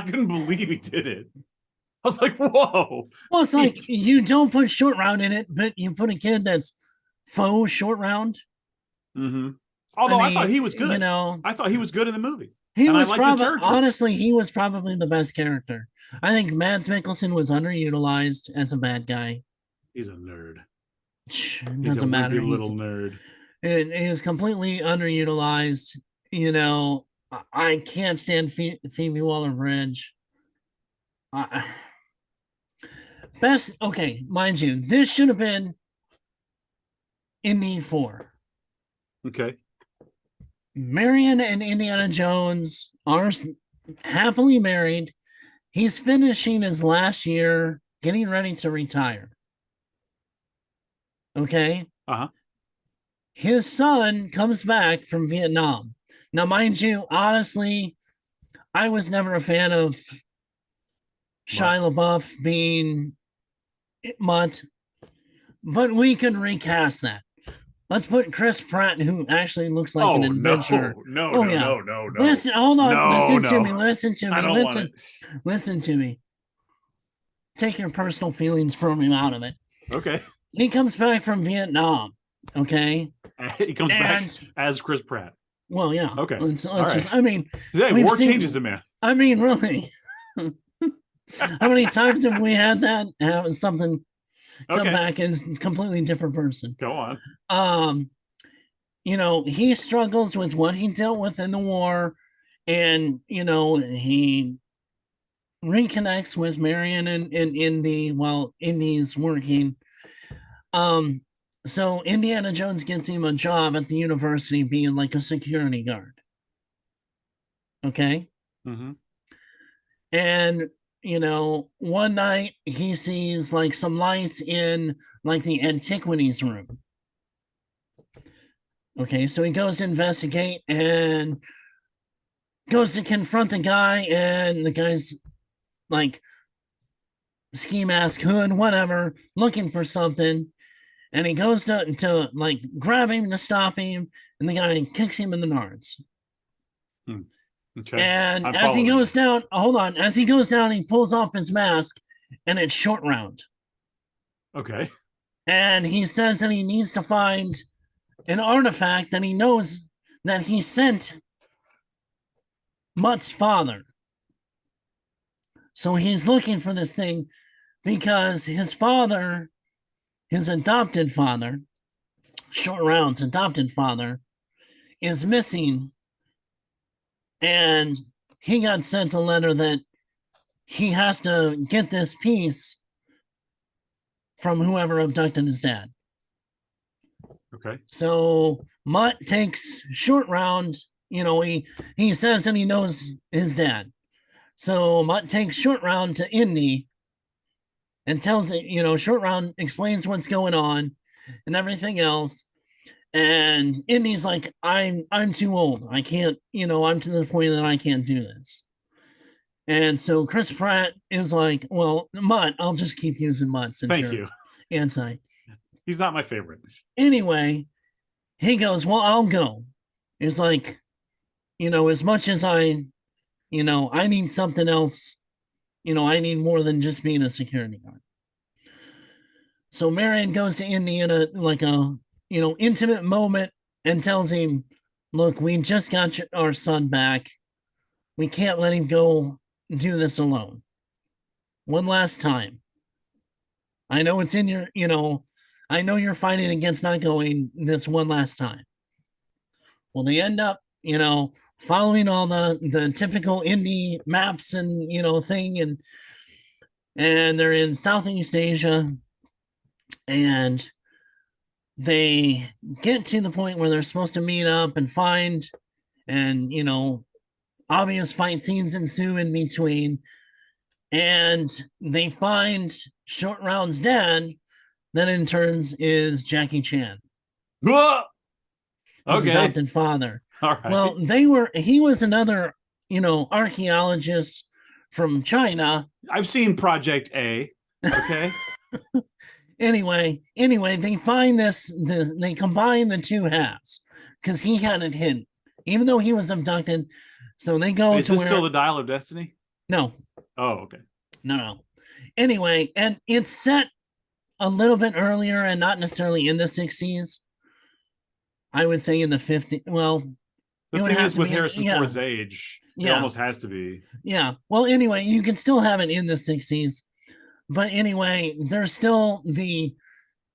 couldn't believe he did it. I was like, whoa. Well, it's like you don't put Short Round in it, but you put a kid that's faux Short Round. Mm-hmm. Although I thought he was good. I thought he was good in the movie. He And I was liked his probably, character. honestly, he was probably the best character. I think Mads Mikkelsen was underutilized as a bad guy. He's a nerd. It He's a doesn't matter. wimpy little nerd. He is completely underutilized. You know, I can't stand Phoebe Waller-Bridge. Best, okay, mind you, this should have been Indy 4. Okay. Marion and Indiana Jones are happily married. He's finishing his last year, getting ready to retire. Okay. Uh-huh. His son comes back from Vietnam. Now, mind you, honestly, I was never a fan of Shia LaBeouf being Mutt, but we can recast that. Let's put Chris Pratt, who actually looks like an adventurer. No, Oh, no, yeah. no, no, no. Listen, hold on. No, listen to no. me. Listen to me. I don't want it. Listen to me. Take your personal feelings from him out of it. Okay. He comes back from Vietnam. Okay. He comes back as Chris Pratt. Well, yeah. Okay. Let's right. just, I mean, hey, war changes the man. I mean, really. How many times have we had that? Have something come back as a completely different person. Go on. You know, he struggles with what he dealt with in the war, and you know, he reconnects with Marion and Indy while Indy's working. So Indiana Jones gets him a job at the university being like a security guard. Okay. Mm-hmm. And you know, one night he sees like some lights in like the antiquities room. Okay, so he goes to investigate and goes to confront the guy, and the guy's like ski mask, hood, whatever, looking for something. And he goes to like grab him to stop him, and the guy kicks him in the nards. Okay. And as he goes down, as he goes down, he pulls off his mask, and it's Short Round. Okay. And he says that he needs to find an artifact that he knows that he sent Mutt's father. So he's looking for this thing because his father, his adopted father, Short Round's adopted father, is missing. And he got sent a letter that he has to get this piece from whoever abducted his dad. Okay. So Mutt takes Short Round, you know, he says that he knows his dad. So Mutt takes Short Round to Indy and tells it, you know, Short Round explains what's going on and everything else. And Indy's like, I'm too old. I can't, you know, I'm to the point that I can't do this. And so Chris Pratt is like, well, Mutt, I'll just keep using Mutt since Thank you. Anti. He's not my favorite. Anyway, he goes, well, I'll go. It's like, you know, as much as I need something else, you know, I need more than just being a security guard. So Marion goes to Indy in a you know, intimate moment and tells him, look, we just got our son back. We can't let him go do this alone. One last time. I know it's in your, you know, I know you're fighting against not going this one last time. Well, they end up, you know, following all the typical Indy maps and, you know, thing. And they're in Southeast Asia. And they get to the point where they're supposed to meet up and find, and, you know, obvious fight scenes ensue in between. And they find Short Round's dad, that in turns is Jackie Chan. His adopted father. All right. Well, he was another, you know, archaeologist from China. I've seen Project A. Okay. Anyway, they find they combine the two halves because he had it hidden, even though he was abducted. So they go Is to this still the Dial of Destiny? No. Oh, okay. No. Anyway, and it's set a little bit earlier and not necessarily in the 60s. I would say in the 50s. Well, the thing is with Harrison Ford's age. It almost has to be. Yeah. Well, anyway, you can still have it in the 60s. But anyway, there's still the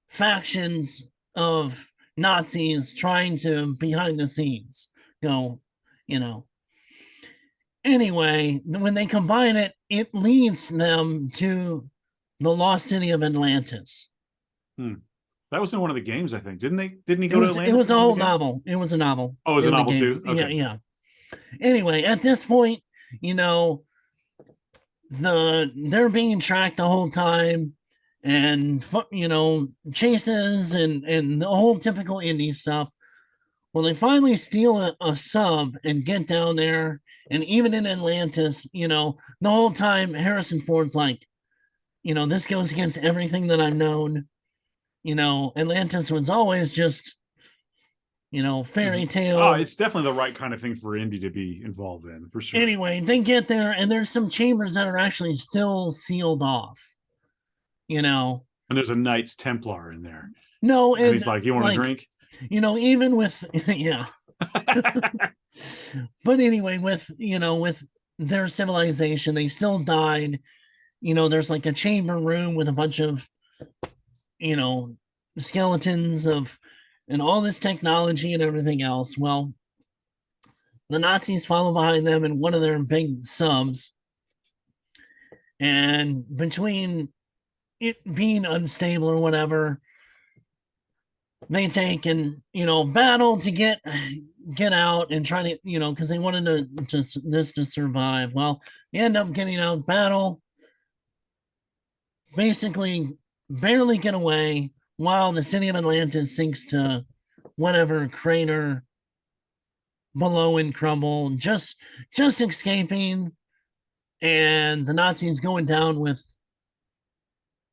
factions of Nazis trying to, behind the scenes, go, Anyway, when they combine it, it leads them to the lost city of Atlantis. That was in one of the games, I think. Didn't he It go to was, Atlantis? It was in a one of whole the games? novel. It was a novel. Oh, it was a in the novel games. too? Okay. Yeah. Anyway, at this point, they're being tracked the whole time, and chases and the whole typical indie stuff. Well, they finally steal a sub and get down there, and even in Atlantis, the whole time Harrison Ford's like, this goes against everything that I've known. Atlantis was always just fairy tale. Oh, it's definitely the right kind of thing for Indy to be involved in, for sure. Anyway, they get there, and there's some chambers that are actually still sealed off. And there's a Knights Templar in there. No, and he's like, "You want a drink?" Even with yeah. But anyway, with their civilization, they still died. There's like a chamber room with a bunch of skeletons and all this technology and everything else. Well, the Nazis follow behind them in one of their big subs, and between it being unstable or whatever, they take and battle to get out and try to because they wanted this to survive. Well, they end up getting out, battle, basically barely get away, while the city of Atlantis sinks to whatever crater below and crumble, just escaping, and the Nazis going down with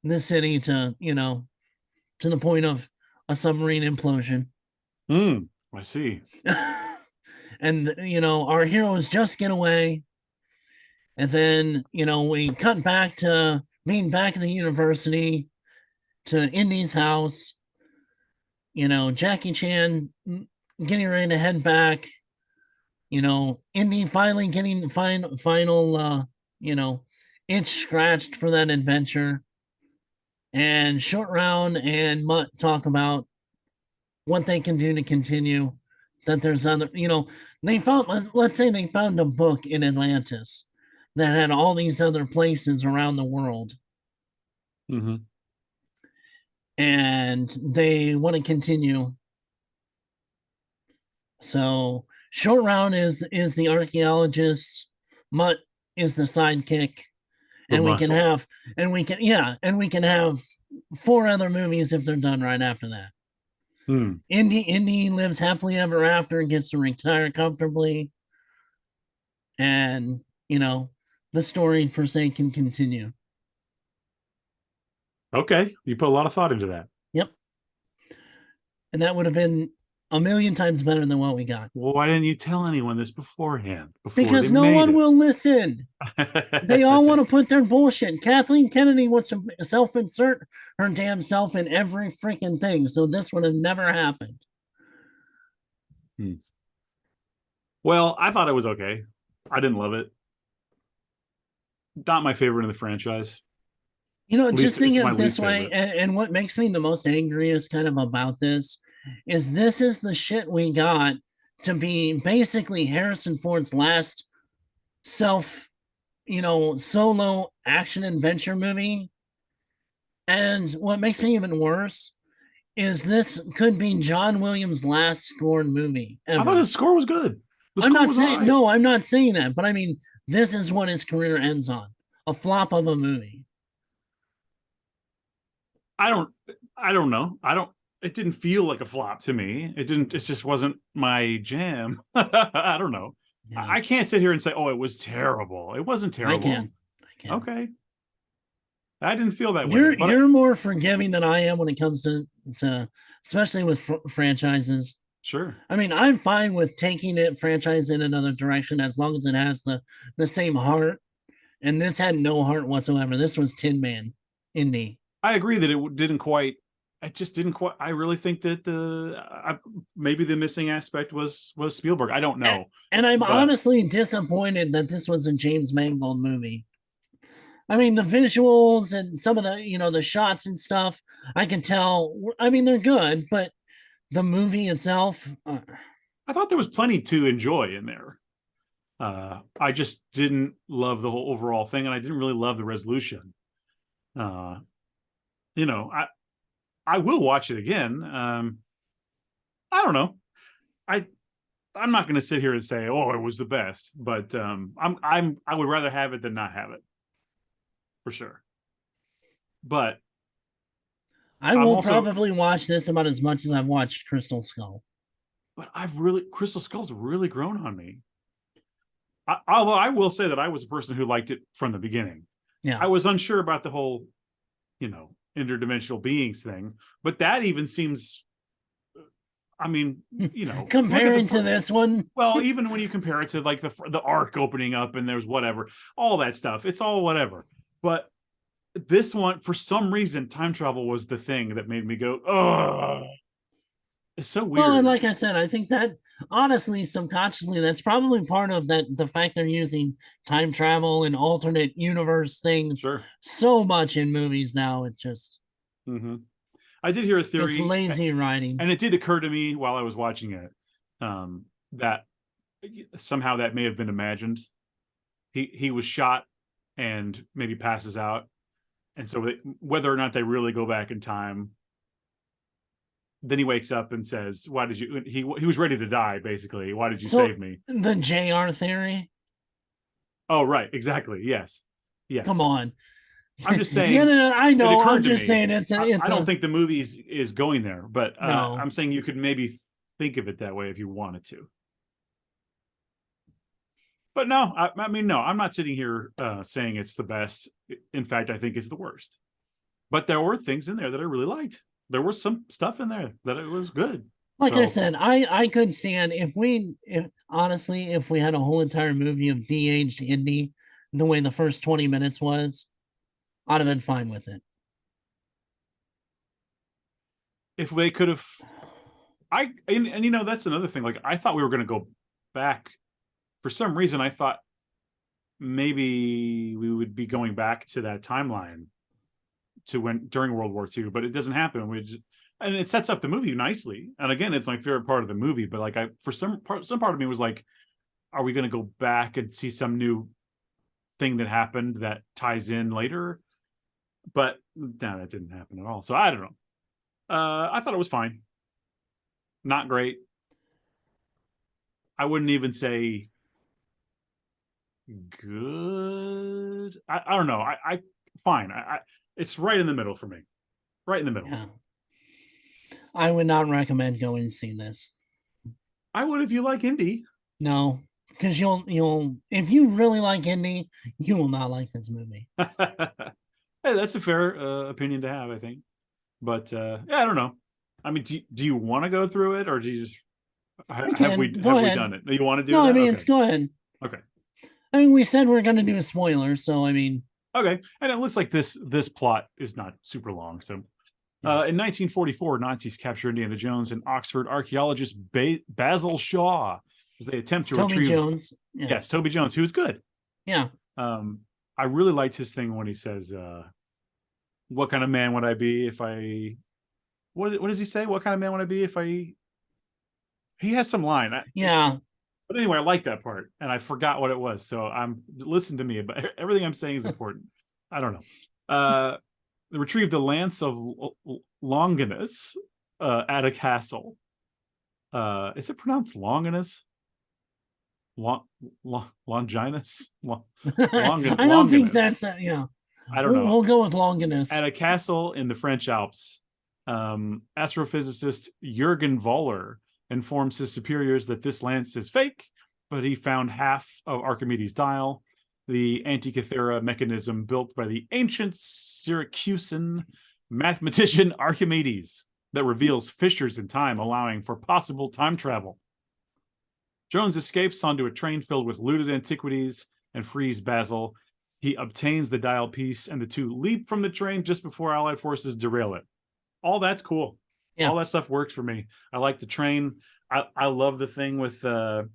the city to to the point of a submarine implosion. I see. And our heroes just get away, and then we cut back to being back at the university, to Indy's house. Jackie Chan getting ready to head back. Indy finally getting the final itch scratched for that adventure. And Short Round and Mutt talk about what they can do to continue. That there's other, they found, let's say they found a book in Atlantis that had all these other places around the world. Mm-hmm. And they want to continue. So Short Round is the archaeologist, Mutt is the sidekick, and we can have 4 other movies if they're done right after that. Indy lives happily ever after and gets to retire comfortably, and the story per se can continue. Okay, you put a lot of thought into that. Yep. And that would have been a million times better than what we got. Well, why didn't you tell anyone this beforehand? Because no one will listen. They all want to put their bullshit. Kathleen Kennedy wants to self-insert her damn self in every freaking thing. So this would have never happened. Well, I thought it was okay. I didn't love it. Not my favorite in the franchise. Just think of it this way, and what makes me the most angriest kind of about this is the shit we got to be basically Harrison Ford's last solo action adventure movie. And what makes me even worse is this could be John Williams' last scored movie ever. I thought his score was good. I'm not saying that, but I mean, this is what his career ends on. A flop of a movie. I don't know. It didn't feel like a flop to me. It just wasn't my jam. I don't know. Yeah. I can't sit here and say, "Oh, it was terrible." It wasn't terrible. I can. Okay. I didn't feel that way. You're more forgiving than I am when it comes to especially with franchises. Sure. I mean, I'm fine with taking it franchise in another direction as long as it has the same heart. And this had no heart whatsoever. This was Tin Man, Indy. I agree that it didn't quite I just didn't quite. I really think that maybe the missing aspect was Spielberg. I don't know, And I'm but honestly disappointed that this was a James Mangold movie. I mean, the visuals and some of the, the shots and stuff, I can tell. I mean, they're good, but the movie itself, I thought there was plenty to enjoy in there. I just didn't love the whole overall thing, and I didn't really love the resolution. Uh, I will watch it again. I don't know. I'm not going to sit here and say, oh, it was the best, but I would rather have it than not have it, for sure. But I will probably watch this about as much as I've watched Crystal Skull. But Crystal Skull's really grown on me. Although I will say that I was a person who liked it from the beginning. Yeah, I was unsure about the whole, interdimensional beings thing, but that even seems. I mean, comparing to this one. Well, even when you compare it to like the arc opening up and there's whatever, all that stuff, it's all whatever. But this one, for some reason, time travel was the thing that made me go, oh, it's so weird. Well, and like I said, I think that honestly, subconsciously, that's probably part of that. The fact they're using time travel and alternate universe things so much in movies now, it's just. Mm-hmm. I did hear a theory. It's lazy writing, and it did occur to me while I was watching it that somehow that may have been imagined. He was shot and maybe passes out, and so whether or not they really go back in time. Then he wakes up and says, "Why did you?" He was ready to die, basically. Why did you save me? The JR theory. Oh, right, exactly. Yes. Come on. I'm just saying. No, I know. I'm just saying it's. I don't think the movie is going there, but no. I'm saying you could maybe think of it that way if you wanted to. But no, I mean, no, I'm not sitting here saying it's the best. In fact, I think it's the worst. But there were things in there that I really liked. There was some stuff in there that it was good. Like I said, I couldn't stand if we had a whole entire movie of de-aged Indy the way the first 20 minutes was, I'd have been fine with it. If they could have, and that's another thing. Like I thought we were going to go back. For some reason, I thought maybe we would be going back to that timeline to when during World War II, but it doesn't happen. And it sets up the movie nicely. And again, it's my favorite part of the movie. But like some part of me was like, are we going to go back and see some new thing that happened that ties in later? But no, that didn't happen at all. So I don't know. I thought it was fine. Not great. I wouldn't even say good. I don't know. I fine. It's right in the middle for me. Right in the middle. Yeah. I would not recommend going and seeing this. I would if you like Indy. No, because you'll if you really like Indy, you will not like this movie. Hey, that's a fair opinion to have, I think. But yeah, I don't know. I mean, do you want to go through it, or do you just have we done it? You want to do? No, that? I mean, it's go ahead. Okay. I mean, we said we're going to do a spoiler, so I mean. Okay, and it looks like this plot is not super long. So, in 1944, Nazis capture Indiana Jones and Oxford archaeologist Basil Shaw as they attempt to retrieve. Toby Jones. Yeah. Yes, Toby Jones, who was good. Yeah. I really liked his thing when he says, "What kind of man would I be if I?" What does he say? What kind of man would I be if I? He has some line. Yeah. But anyway, I like that part, and I forgot what it was. So listen to me, but everything I'm saying is important. I don't know. They retrieved a lance of Longinus at a castle. Is it pronounced Longinus? Longinus? I don't think that's yeah. I don't know. We'll go with Longinus. At a castle in the French Alps, astrophysicist Jürgen Voller informs his superiors that this lance is fake, but he found half of Archimedes' dial, the Antikythera mechanism built by the ancient Syracusan mathematician Archimedes that reveals fissures in time, allowing for possible time travel. Jones escapes onto a train filled with looted antiquities and frees Basil. He obtains the dial piece, and the two leap from the train just before Allied forces derail it. all that's cool. Yeah. All that stuff works for me. I like the train. I love the thing with the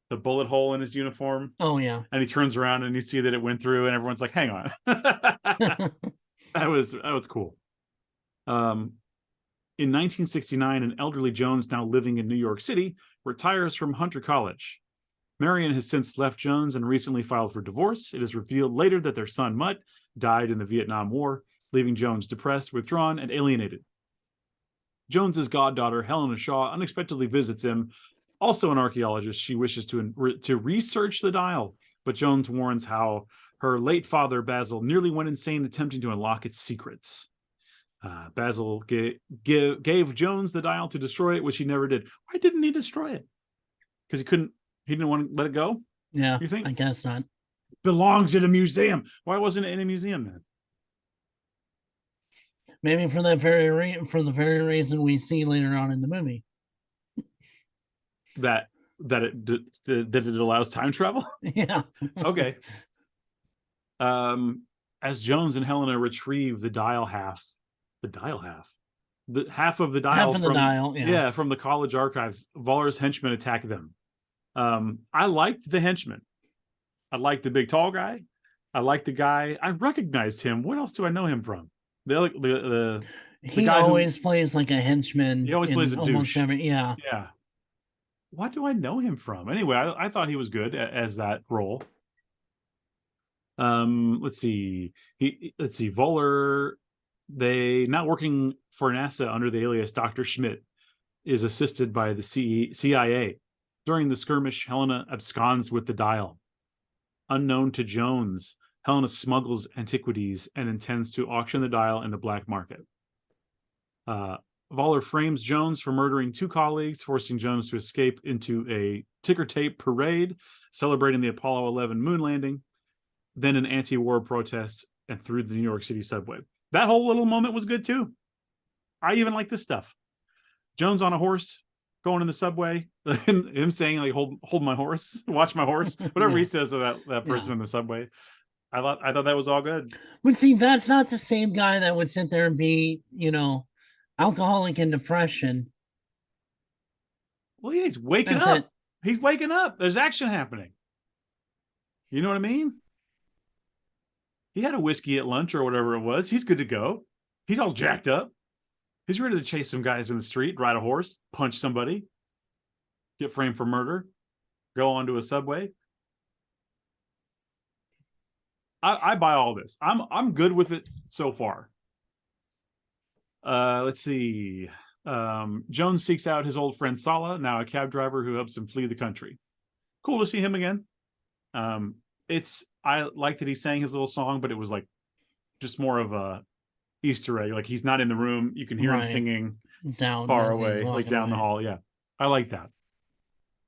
bullet hole in his uniform. Oh yeah. And he turns around and you see that it went through, and everyone's like, "Hang on." that was cool. In 1969, an elderly Jones, now living in New York City, retires from Hunter College. Marion has since left Jones and recently filed for divorce. It is revealed later that their son, Mutt, died in the Vietnam War, leaving Jones depressed, withdrawn, and alienated. Jones's goddaughter, Helena Shaw, unexpectedly visits him. Also an archaeologist, she wishes to research the dial, but Jones warns how her late father, Basil, nearly went insane attempting to unlock its secrets. Basil gave Jones the dial to destroy it, which he never did. Why didn't he destroy it? Because he didn't want to let it go? Yeah, you think? I guess not. Belongs in a museum. Why wasn't it in a museum then? Maybe for that for the very reason we see later on in the movie. That it allows time travel? Yeah. Okay. As Jones and Helena retrieve the half of the dial Half of the dial, yeah. from the college archives, Voller's henchmen attack them. I liked the henchman. I liked the big tall guy. I liked the guy. I recognized him. What else do I know him from? He always plays like a henchman. He always plays a douche. Yeah. Yeah. What do I know him from? Anyway, I thought he was good as that role. Let's see. Voller, they not working for NASA under the alias Dr. Schmidt, is assisted by the CIA. During the skirmish, Helena absconds with the dial. Unknown to Jones, Helena smuggles antiquities and intends to auction the dial in the black market. Voller frames Jones for murdering 2 colleagues, forcing Jones to escape into a ticker tape parade celebrating the Apollo 11 moon landing, then an anti-war protest, and through the New York City subway. That whole little moment was good too. I even like this stuff. Jones on a horse going in the subway, him saying like hold my horse, watch my horse, whatever he says to that person in the subway. I thought that was all good. But see, that's not the same guy that would sit there and be, alcoholic and depression. Well, yeah, he's waking up. He's waking up. There's action happening. You know what I mean? He had a whiskey at lunch or whatever it was. He's good to go. He's all jacked up. He's ready to chase some guys in the street, ride a horse, punch somebody, get framed for murder, go onto a subway. I buy all this. I'm good with it so far. Let's see. Jones seeks out his old friend Sala, now a cab driver who helps him flee the country. Cool to see him again. I like that he sang his little song, but it was like just more of a Easter egg. Like he's not in the room. You can hear him singing down far away, like down the hall. Yeah. I like that.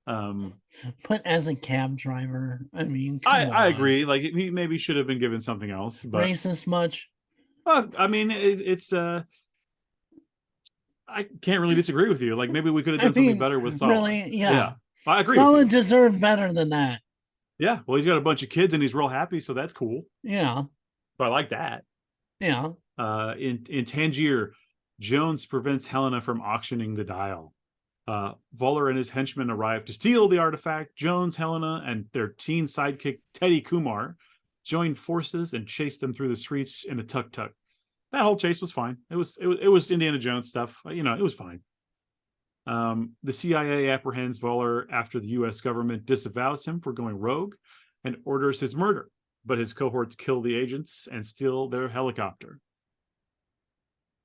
But as a cab driver, I mean, I agree. Like he maybe should have been given something else. But racist much? I mean, it's I can't really disagree with you. Like maybe we could have done something better with Sala. Really, yeah. I agree. Sala deserved better than that. Yeah, well, he's got a bunch of kids and he's real happy, so that's cool. Yeah, but I like that. Yeah. In Tangier, Jones prevents Helena from auctioning the dial. Voller and his henchmen arrive to steal the artifact. Jones, Helena, and their teen sidekick Teddy Kumar join forces and chase them through the streets in a tuk-tuk. That whole chase was fine. It was Indiana Jones stuff. It was fine. The CIA apprehends Voller after the U.S. government disavows him for going rogue and orders his murder, but his cohorts kill the agents and steal their helicopter.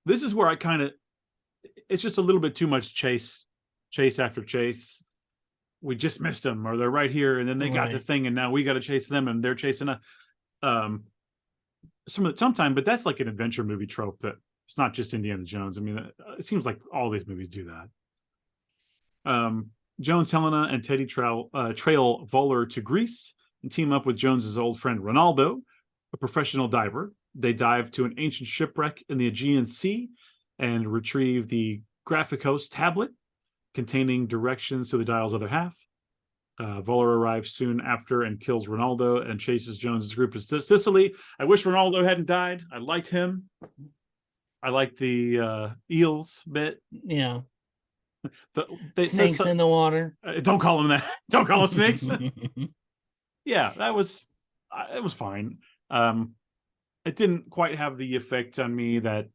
This is where it's just a little bit too much chase after chase. We just missed them, or they're right here, and then they got the thing, and now we got to chase them, and they're chasing us. Sometime, but that's like an adventure movie trope that it's not just Indiana Jones. I mean, it seems like all these movies do that. Jones, Helena, and Teddy trail Voller to Greece and team up with Jones's old friend Ronaldo, a professional diver. They dive to an ancient shipwreck in the Aegean Sea and retrieve the Graphicos tablet containing directions to the dial's other half. Voller arrives soon after and kills Ronaldo and chases Jones's group to Sicily. I wish Ronaldo hadn't died. I liked him. I like the eels bit. Yeah. They Snakes in the water. don't call them that. Don't call them snakes. Yeah, that was it was fine. It didn't quite have the effect on me that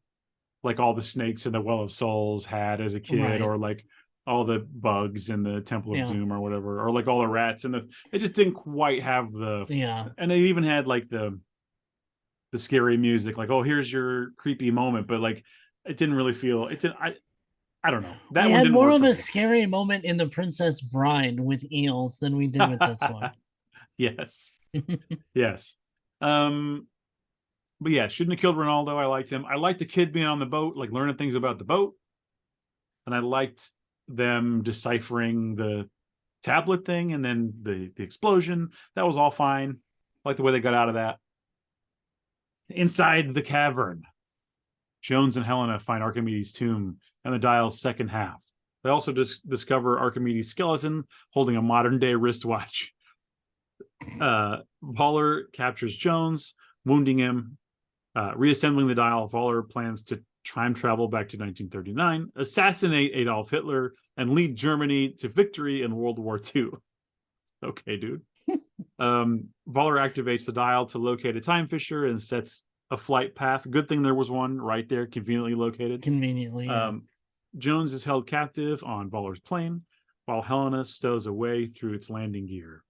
like all the snakes in the Well of Souls had as a kid, Right. or like all the bugs in the Temple of Yeah. Doom or whatever, or like all the rats in the. It just didn't quite have the. Yeah. And it even had like the scary music, like, oh, here's your creepy moment, but like it didn't really feel. It didn't. I don't know. That We one had didn't more work of for a me. scary moment in The Princess Bride with eels than we did with this one. Yes. Yes. But yeah, shouldn't have killed Ronaldo. I liked him. I liked the kid being on the boat, like learning things about the boat. And I liked them deciphering the tablet thing and then the explosion. That was all fine. I like the way they got out of that. Inside the cavern, Jones and Helena find Archimedes' tomb and the dial's second half. They also discover Archimedes' skeleton holding a modern-day wristwatch. Voller captures Jones, wounding him. Reassembling the dial, Voller plans to time travel back to 1939, assassinate Adolf Hitler, and lead Germany to victory in World War II. Okay, dude. Voller activates the dial to locate a time fissure and sets a flight path. Good thing there was one right there, conveniently located. Conveniently, yeah. Jones is held captive on Voller's plane, while Helena stows away through its landing gear.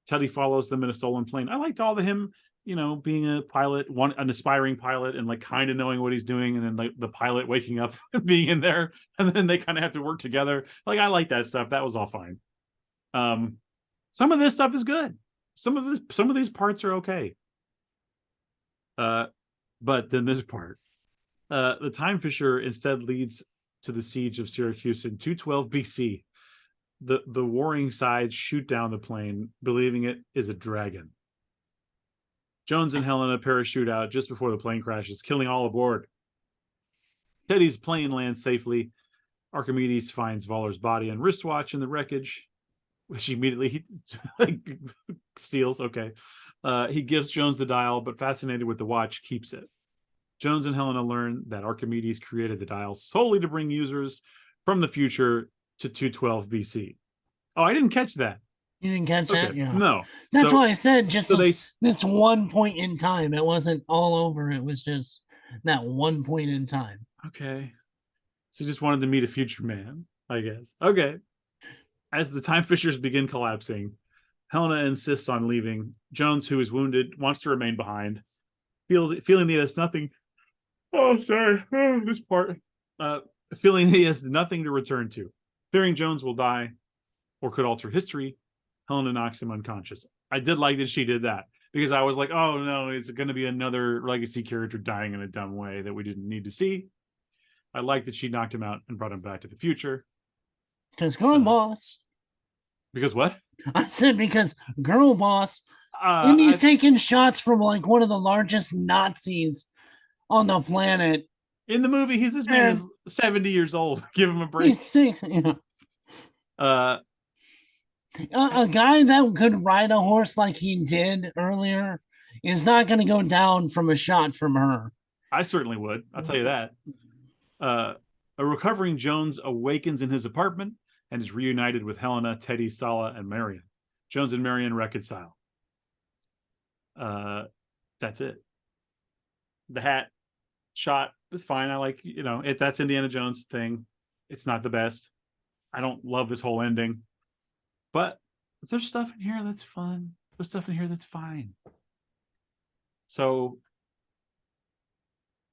Teddy follows them in a stolen plane. I liked all of him, being a pilot, an aspiring pilot, and like kind of knowing what he's doing, and then like the pilot waking up and being in there, and then they kind of have to work together. Like I like that stuff. That was all fine. Some of this stuff is good. Some of these parts are okay. But then this part, the time fissure instead leads to the siege of Syracuse in 212 BC. The warring sides shoot down the plane, believing it is a dragon. Jones and Helena parachute out just before the plane crashes, killing all aboard. Teddy's plane lands safely. Archimedes finds Voller's body and wristwatch in the wreckage, which immediately he steals. Okay. He gives Jones the dial, but fascinated with the watch, keeps it. Jones and Helena learn that Archimedes created the dial solely to bring users from the future to 212 BC. Oh, I didn't catch that. You didn't catch that? Yeah. No. That's why I said just so this one point in time. It wasn't all over. It was just that one point in time. Okay. So just wanted to meet a future man, I guess. Okay. As the time fissures begin collapsing, Helena insists on leaving. Jones, who is wounded, wants to remain behind, feeling he has nothing. Oh, sorry. Oh, this part. Feeling he has nothing to return to. Fearing Jones will die or could alter history, Helena knocks him unconscious. I did like that she did that, because I was like, oh no, is it going to be another legacy character dying in a dumb way that we didn't need to see? I like that she knocked him out and brought him back to the future. Because girl boss. Because what? I said because girl boss. And he's taking shots from like one of the largest Nazis on the planet. In the movie, this man is 70 years old. Give him a break. He's 6. Yeah. A guy that could ride a horse like he did earlier is not going to go down from a shot from her. I certainly would. I'll tell you that. A recovering Jones awakens in his apartment and is reunited with Helena, Teddy, Sala, and Marion. Jones and Marion reconcile. That's it. The hat shot is fine. I like, that's Indiana Jones thing. It's not the best. I don't love this whole ending. But there's stuff in here that's fun. There's stuff in here that's fine. So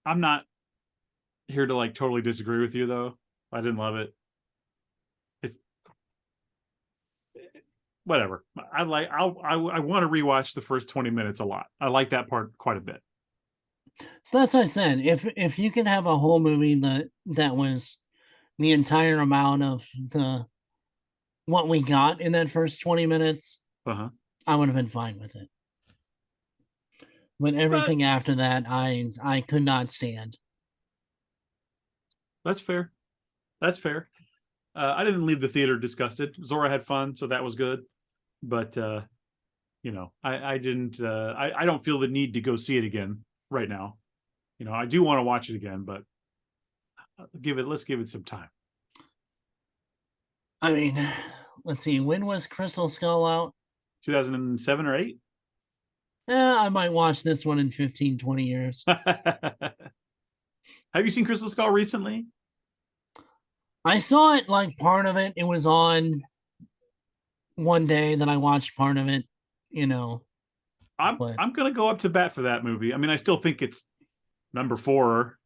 I'm not here to like totally disagree with you, though. I didn't love it. It's whatever. I want to rewatch the first 20 minutes a lot. I like that part quite a bit. That's what I said. If you can have a whole movie that was the entire amount of what we got in that first 20 minutes, I would have been fine with it. But everything after that, I could not stand. That's fair. That's fair. I didn't leave the theater disgusted. Zora had fun, so that was good. But I didn't. I don't feel the need to go see it again right now. I do want to watch it again, but let's give it some time. I mean, let's see. When was Crystal Skull out? 2007 or 8. I might watch this one in 15, 20 years. Have you seen Crystal Skull recently? I saw it like part of it. It was on one day that I watched part of it, you know. I'm gonna go up to bat for that movie. I mean, I still think it's number 4,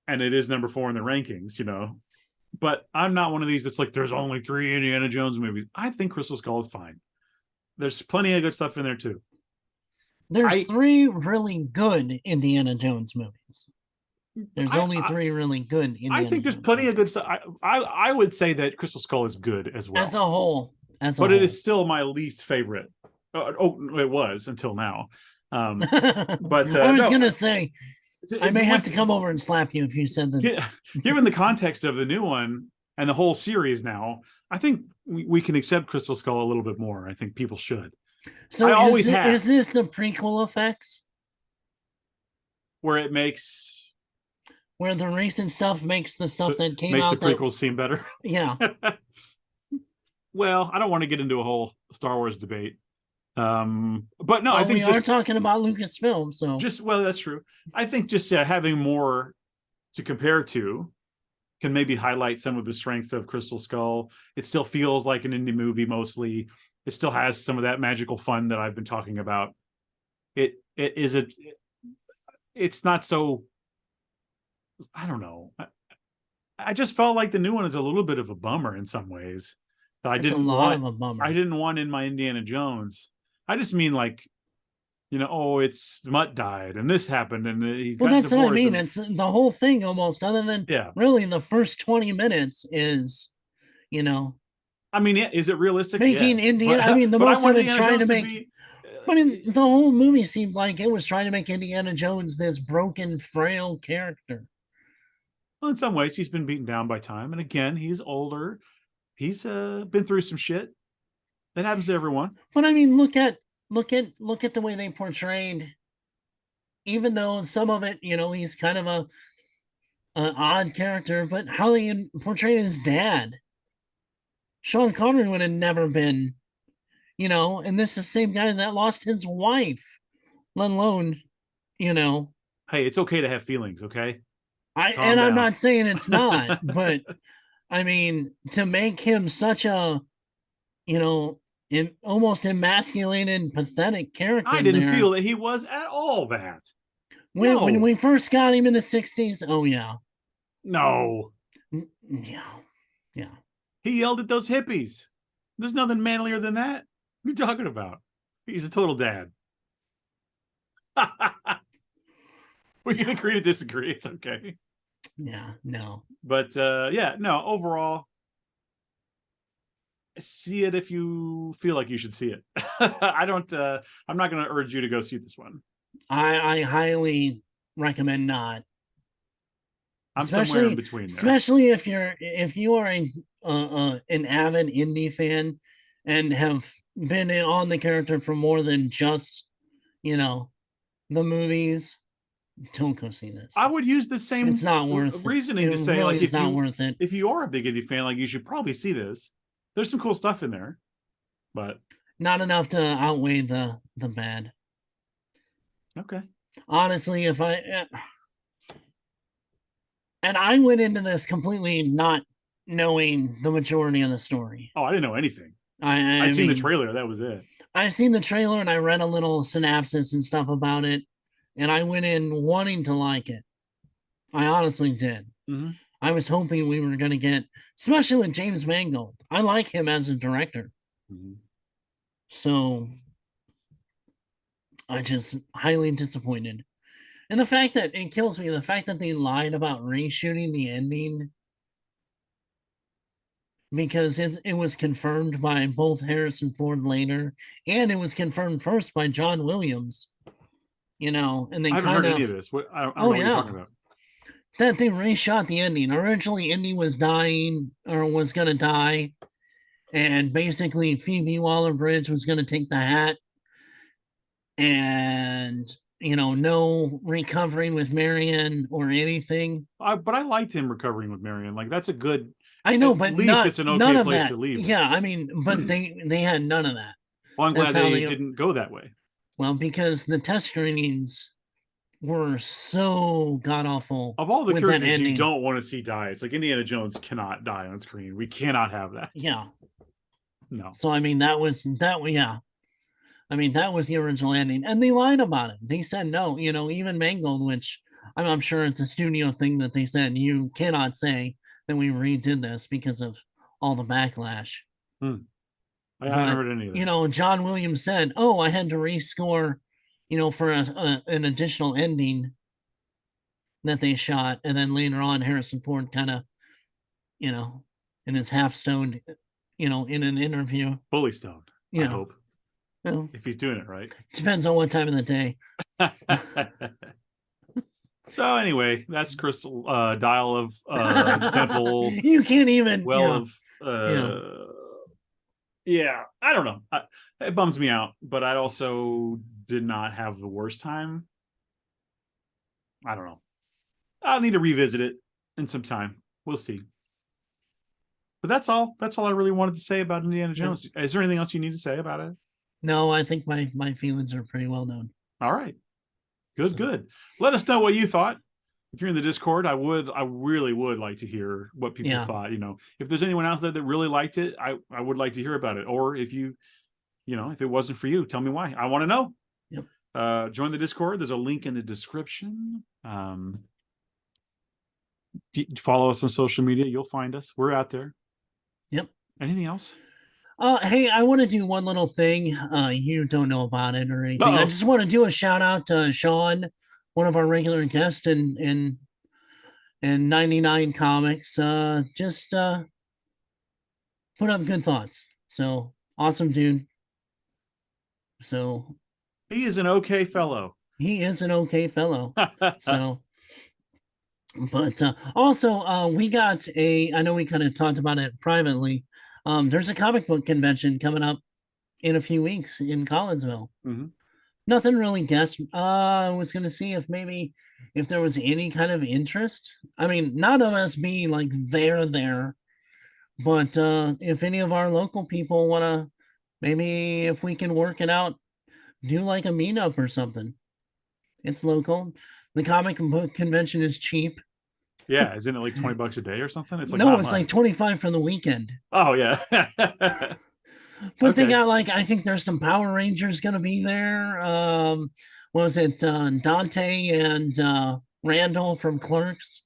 and it is number 4 in the rankings, you know. But I'm not one of these that's like, there's only 3 Indiana Jones movies. I think Crystal Skull is fine. There's plenty of good stuff in there too. There's 3 really good Indiana Jones movies. There's only 3 really good Indiana I think there's Jones plenty movies. of good stuff. I would say that Crystal Skull is good as well. As a whole. But it is still my least favorite. It was until now. But I was going to say, I may have to come over and slap you if you said that. Given the context of the new one and the whole series now, I think we can accept Crystal Skull a little bit more. I think people should. So is this the prequel effects? Where it makes... Where the recent stuff makes the stuff that came out... Makes the prequels seem better? Yeah. Well, I don't want to get into a whole Star Wars debate. But no, I think we are talking about Lucasfilm, so... Well, that's true. I think just having more to compare to can maybe highlight some of the strengths of Crystal Skull. It still feels like an indie movie mostly. It still has some of that magical fun that I've been talking about. It's not so... I don't know. I just felt like the new one is a little bit of a bummer in some ways. I didn't want in my Indiana Jones. I just mean like, you know, it's Mutt died and this happened and he got that's what I mean. And, it's the whole thing almost, other than really the first 20 minutes is, you know. I mean, is it realistic? Making Indiana. I mean, the most of it trying to make. But the whole movie seemed like it was trying to make Indiana Jones this broken, frail character. Well, in some ways, he's been beaten down by time, and again, he's older. He's been through some shit. That happens to everyone. But I mean, look at the way they portrayed. Even though some of it, you know, he's kind of an odd character, but how they portrayed his dad. Sean Connery would have never been, you know, and this is the same guy that lost his wife, let alone, you know. Hey, it's okay to have feelings, okay? I'm not saying it's not, but I mean, to make him such a, you know, almost emasculated, pathetic character. I didn't feel that he was at all that. When we first got him in the 60s, oh yeah. No. Yeah. He yelled at those hippies. There's nothing manlier than that. What are you talking about? He's a total dad. We can agree to disagree. It's okay. Yeah, no. But overall, see it if you feel like you should see it. I'm not going to urge you to go see this one. I highly recommend not. I'm somewhere in between there. Especially if you are an avid indie fan and have been on the character for more than just, you know, the movies. Don't go see this. I would use the same it's not worth reasoning to say really like it's not worth it. If you are a big indie fan, like you should probably see this. There's some cool stuff in there, but not enough to outweigh the bad. Okay. Honestly, if I went into this completely not knowing the majority of the story. Oh, I didn't know anything. I'd seen the trailer. That was it. I've seen the trailer and I read a little synopsis and stuff about it. And I went in wanting to like it. I honestly did. Mm-hmm. I was hoping we were going to get, especially with James Mangold. I like him as a director. Mm-hmm. So I just highly disappointed. And the fact that it kills me, the fact that they lied about reshooting the ending, because it was confirmed by both Harrison Ford later, and it was confirmed first by John Williams. You know, and they I haven't heard any of this. I don't know what you're talking about. That they reshot the ending. Originally, Indy was dying or was going to die. And basically, Phoebe Waller-Bridge was going to take the hat. And no recovering with Marion or anything. But I liked him recovering with Marion. Like that's a good. I know, At but least it's an none okay of place that. to leave it. Yeah, I mean, but they had none of that. Well, I'm glad That's how they didn't go that way. Well, because the test screenings were so god awful. Of all the with that characters you ending. don't want to see die, it's like Indiana Jones cannot die on screen. We cannot have that. Yeah. No. So I mean, that was. Yeah. I mean, that was the original ending, and they lied about it. They said no. Even Mangold, which I'm sure it's a studio thing that they said you cannot say that we redid this because of all the backlash. I haven't heard any of that. John Williams said, "Oh, I had to rescore, for an additional ending that they shot," and then later on, Harrison Ford kind of, in his half stoned, in an interview, Fully stoned. I hope. If he's doing it right. Depends on what time of the day. So anyway, that's Crystal Dial of Temple. You can't even. Yeah, I don't know. It bums me out, but I also did not have the worst time. I don't know. I'll need to revisit it in some time. We'll see. But that's all. That's all I really wanted to say about Indiana Jones. Is there anything else you need to say about it? No, I think my feelings are pretty well known. All right. Good. Let us know what you thought. If you're in the Discord, I really would like to hear what people thought. If there's anyone else there that really liked it, I would like to hear about it. Or if if it wasn't for you, tell me why. I want to know. Yep. Join the Discord. There's a link in the description. Follow us on social media. You'll find us. We're out there. Yep. Anything else? Hey, I want to do one little thing. You don't know about it or anything. I just want to do a shout out to Sean, one of our regular guests in 99 Comics. Just put up good thoughts. So awesome, dude. So he is an okay fellow. He is an okay fellow. So, but also we got I know we kind of talked about it privately. There's a comic book convention coming up in a few weeks in Collinsville. Mm-hmm. Nothing really guessed. I was going to see if there was any kind of interest. I mean, not of us being like there, but if any of our local people want to, maybe if we can work it out, do like a meetup or something. It's local. The comic book convention is cheap. Yeah, isn't it like $20 a day or something? It's like no, it's like 25 for the weekend. Oh yeah. But they got I think there's some Power Rangers gonna be there. Was it Dante and Randall from Clerks?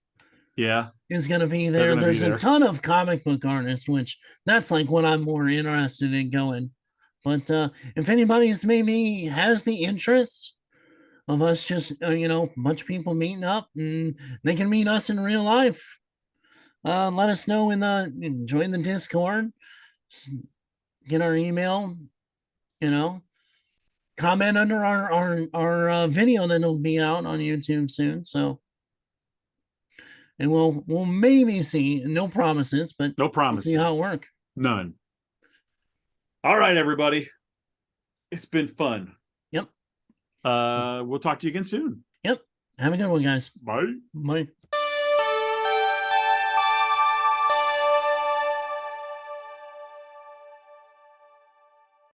Yeah, is gonna be there. There's a ton of comic book artists, which that's like what I'm more interested in going. But if anybody's maybe has the interest of us just a bunch of people meeting up and they can meet us in real life, let us know join the Discord, get our email, comment under our video that'll be out on YouTube soon. So, and we'll maybe see, no promises, but no promises. We'll see how it works. None. All right, everybody. It's been fun. Yep. We'll talk to you again soon. Yep. Have a good one, guys. Bye. Bye.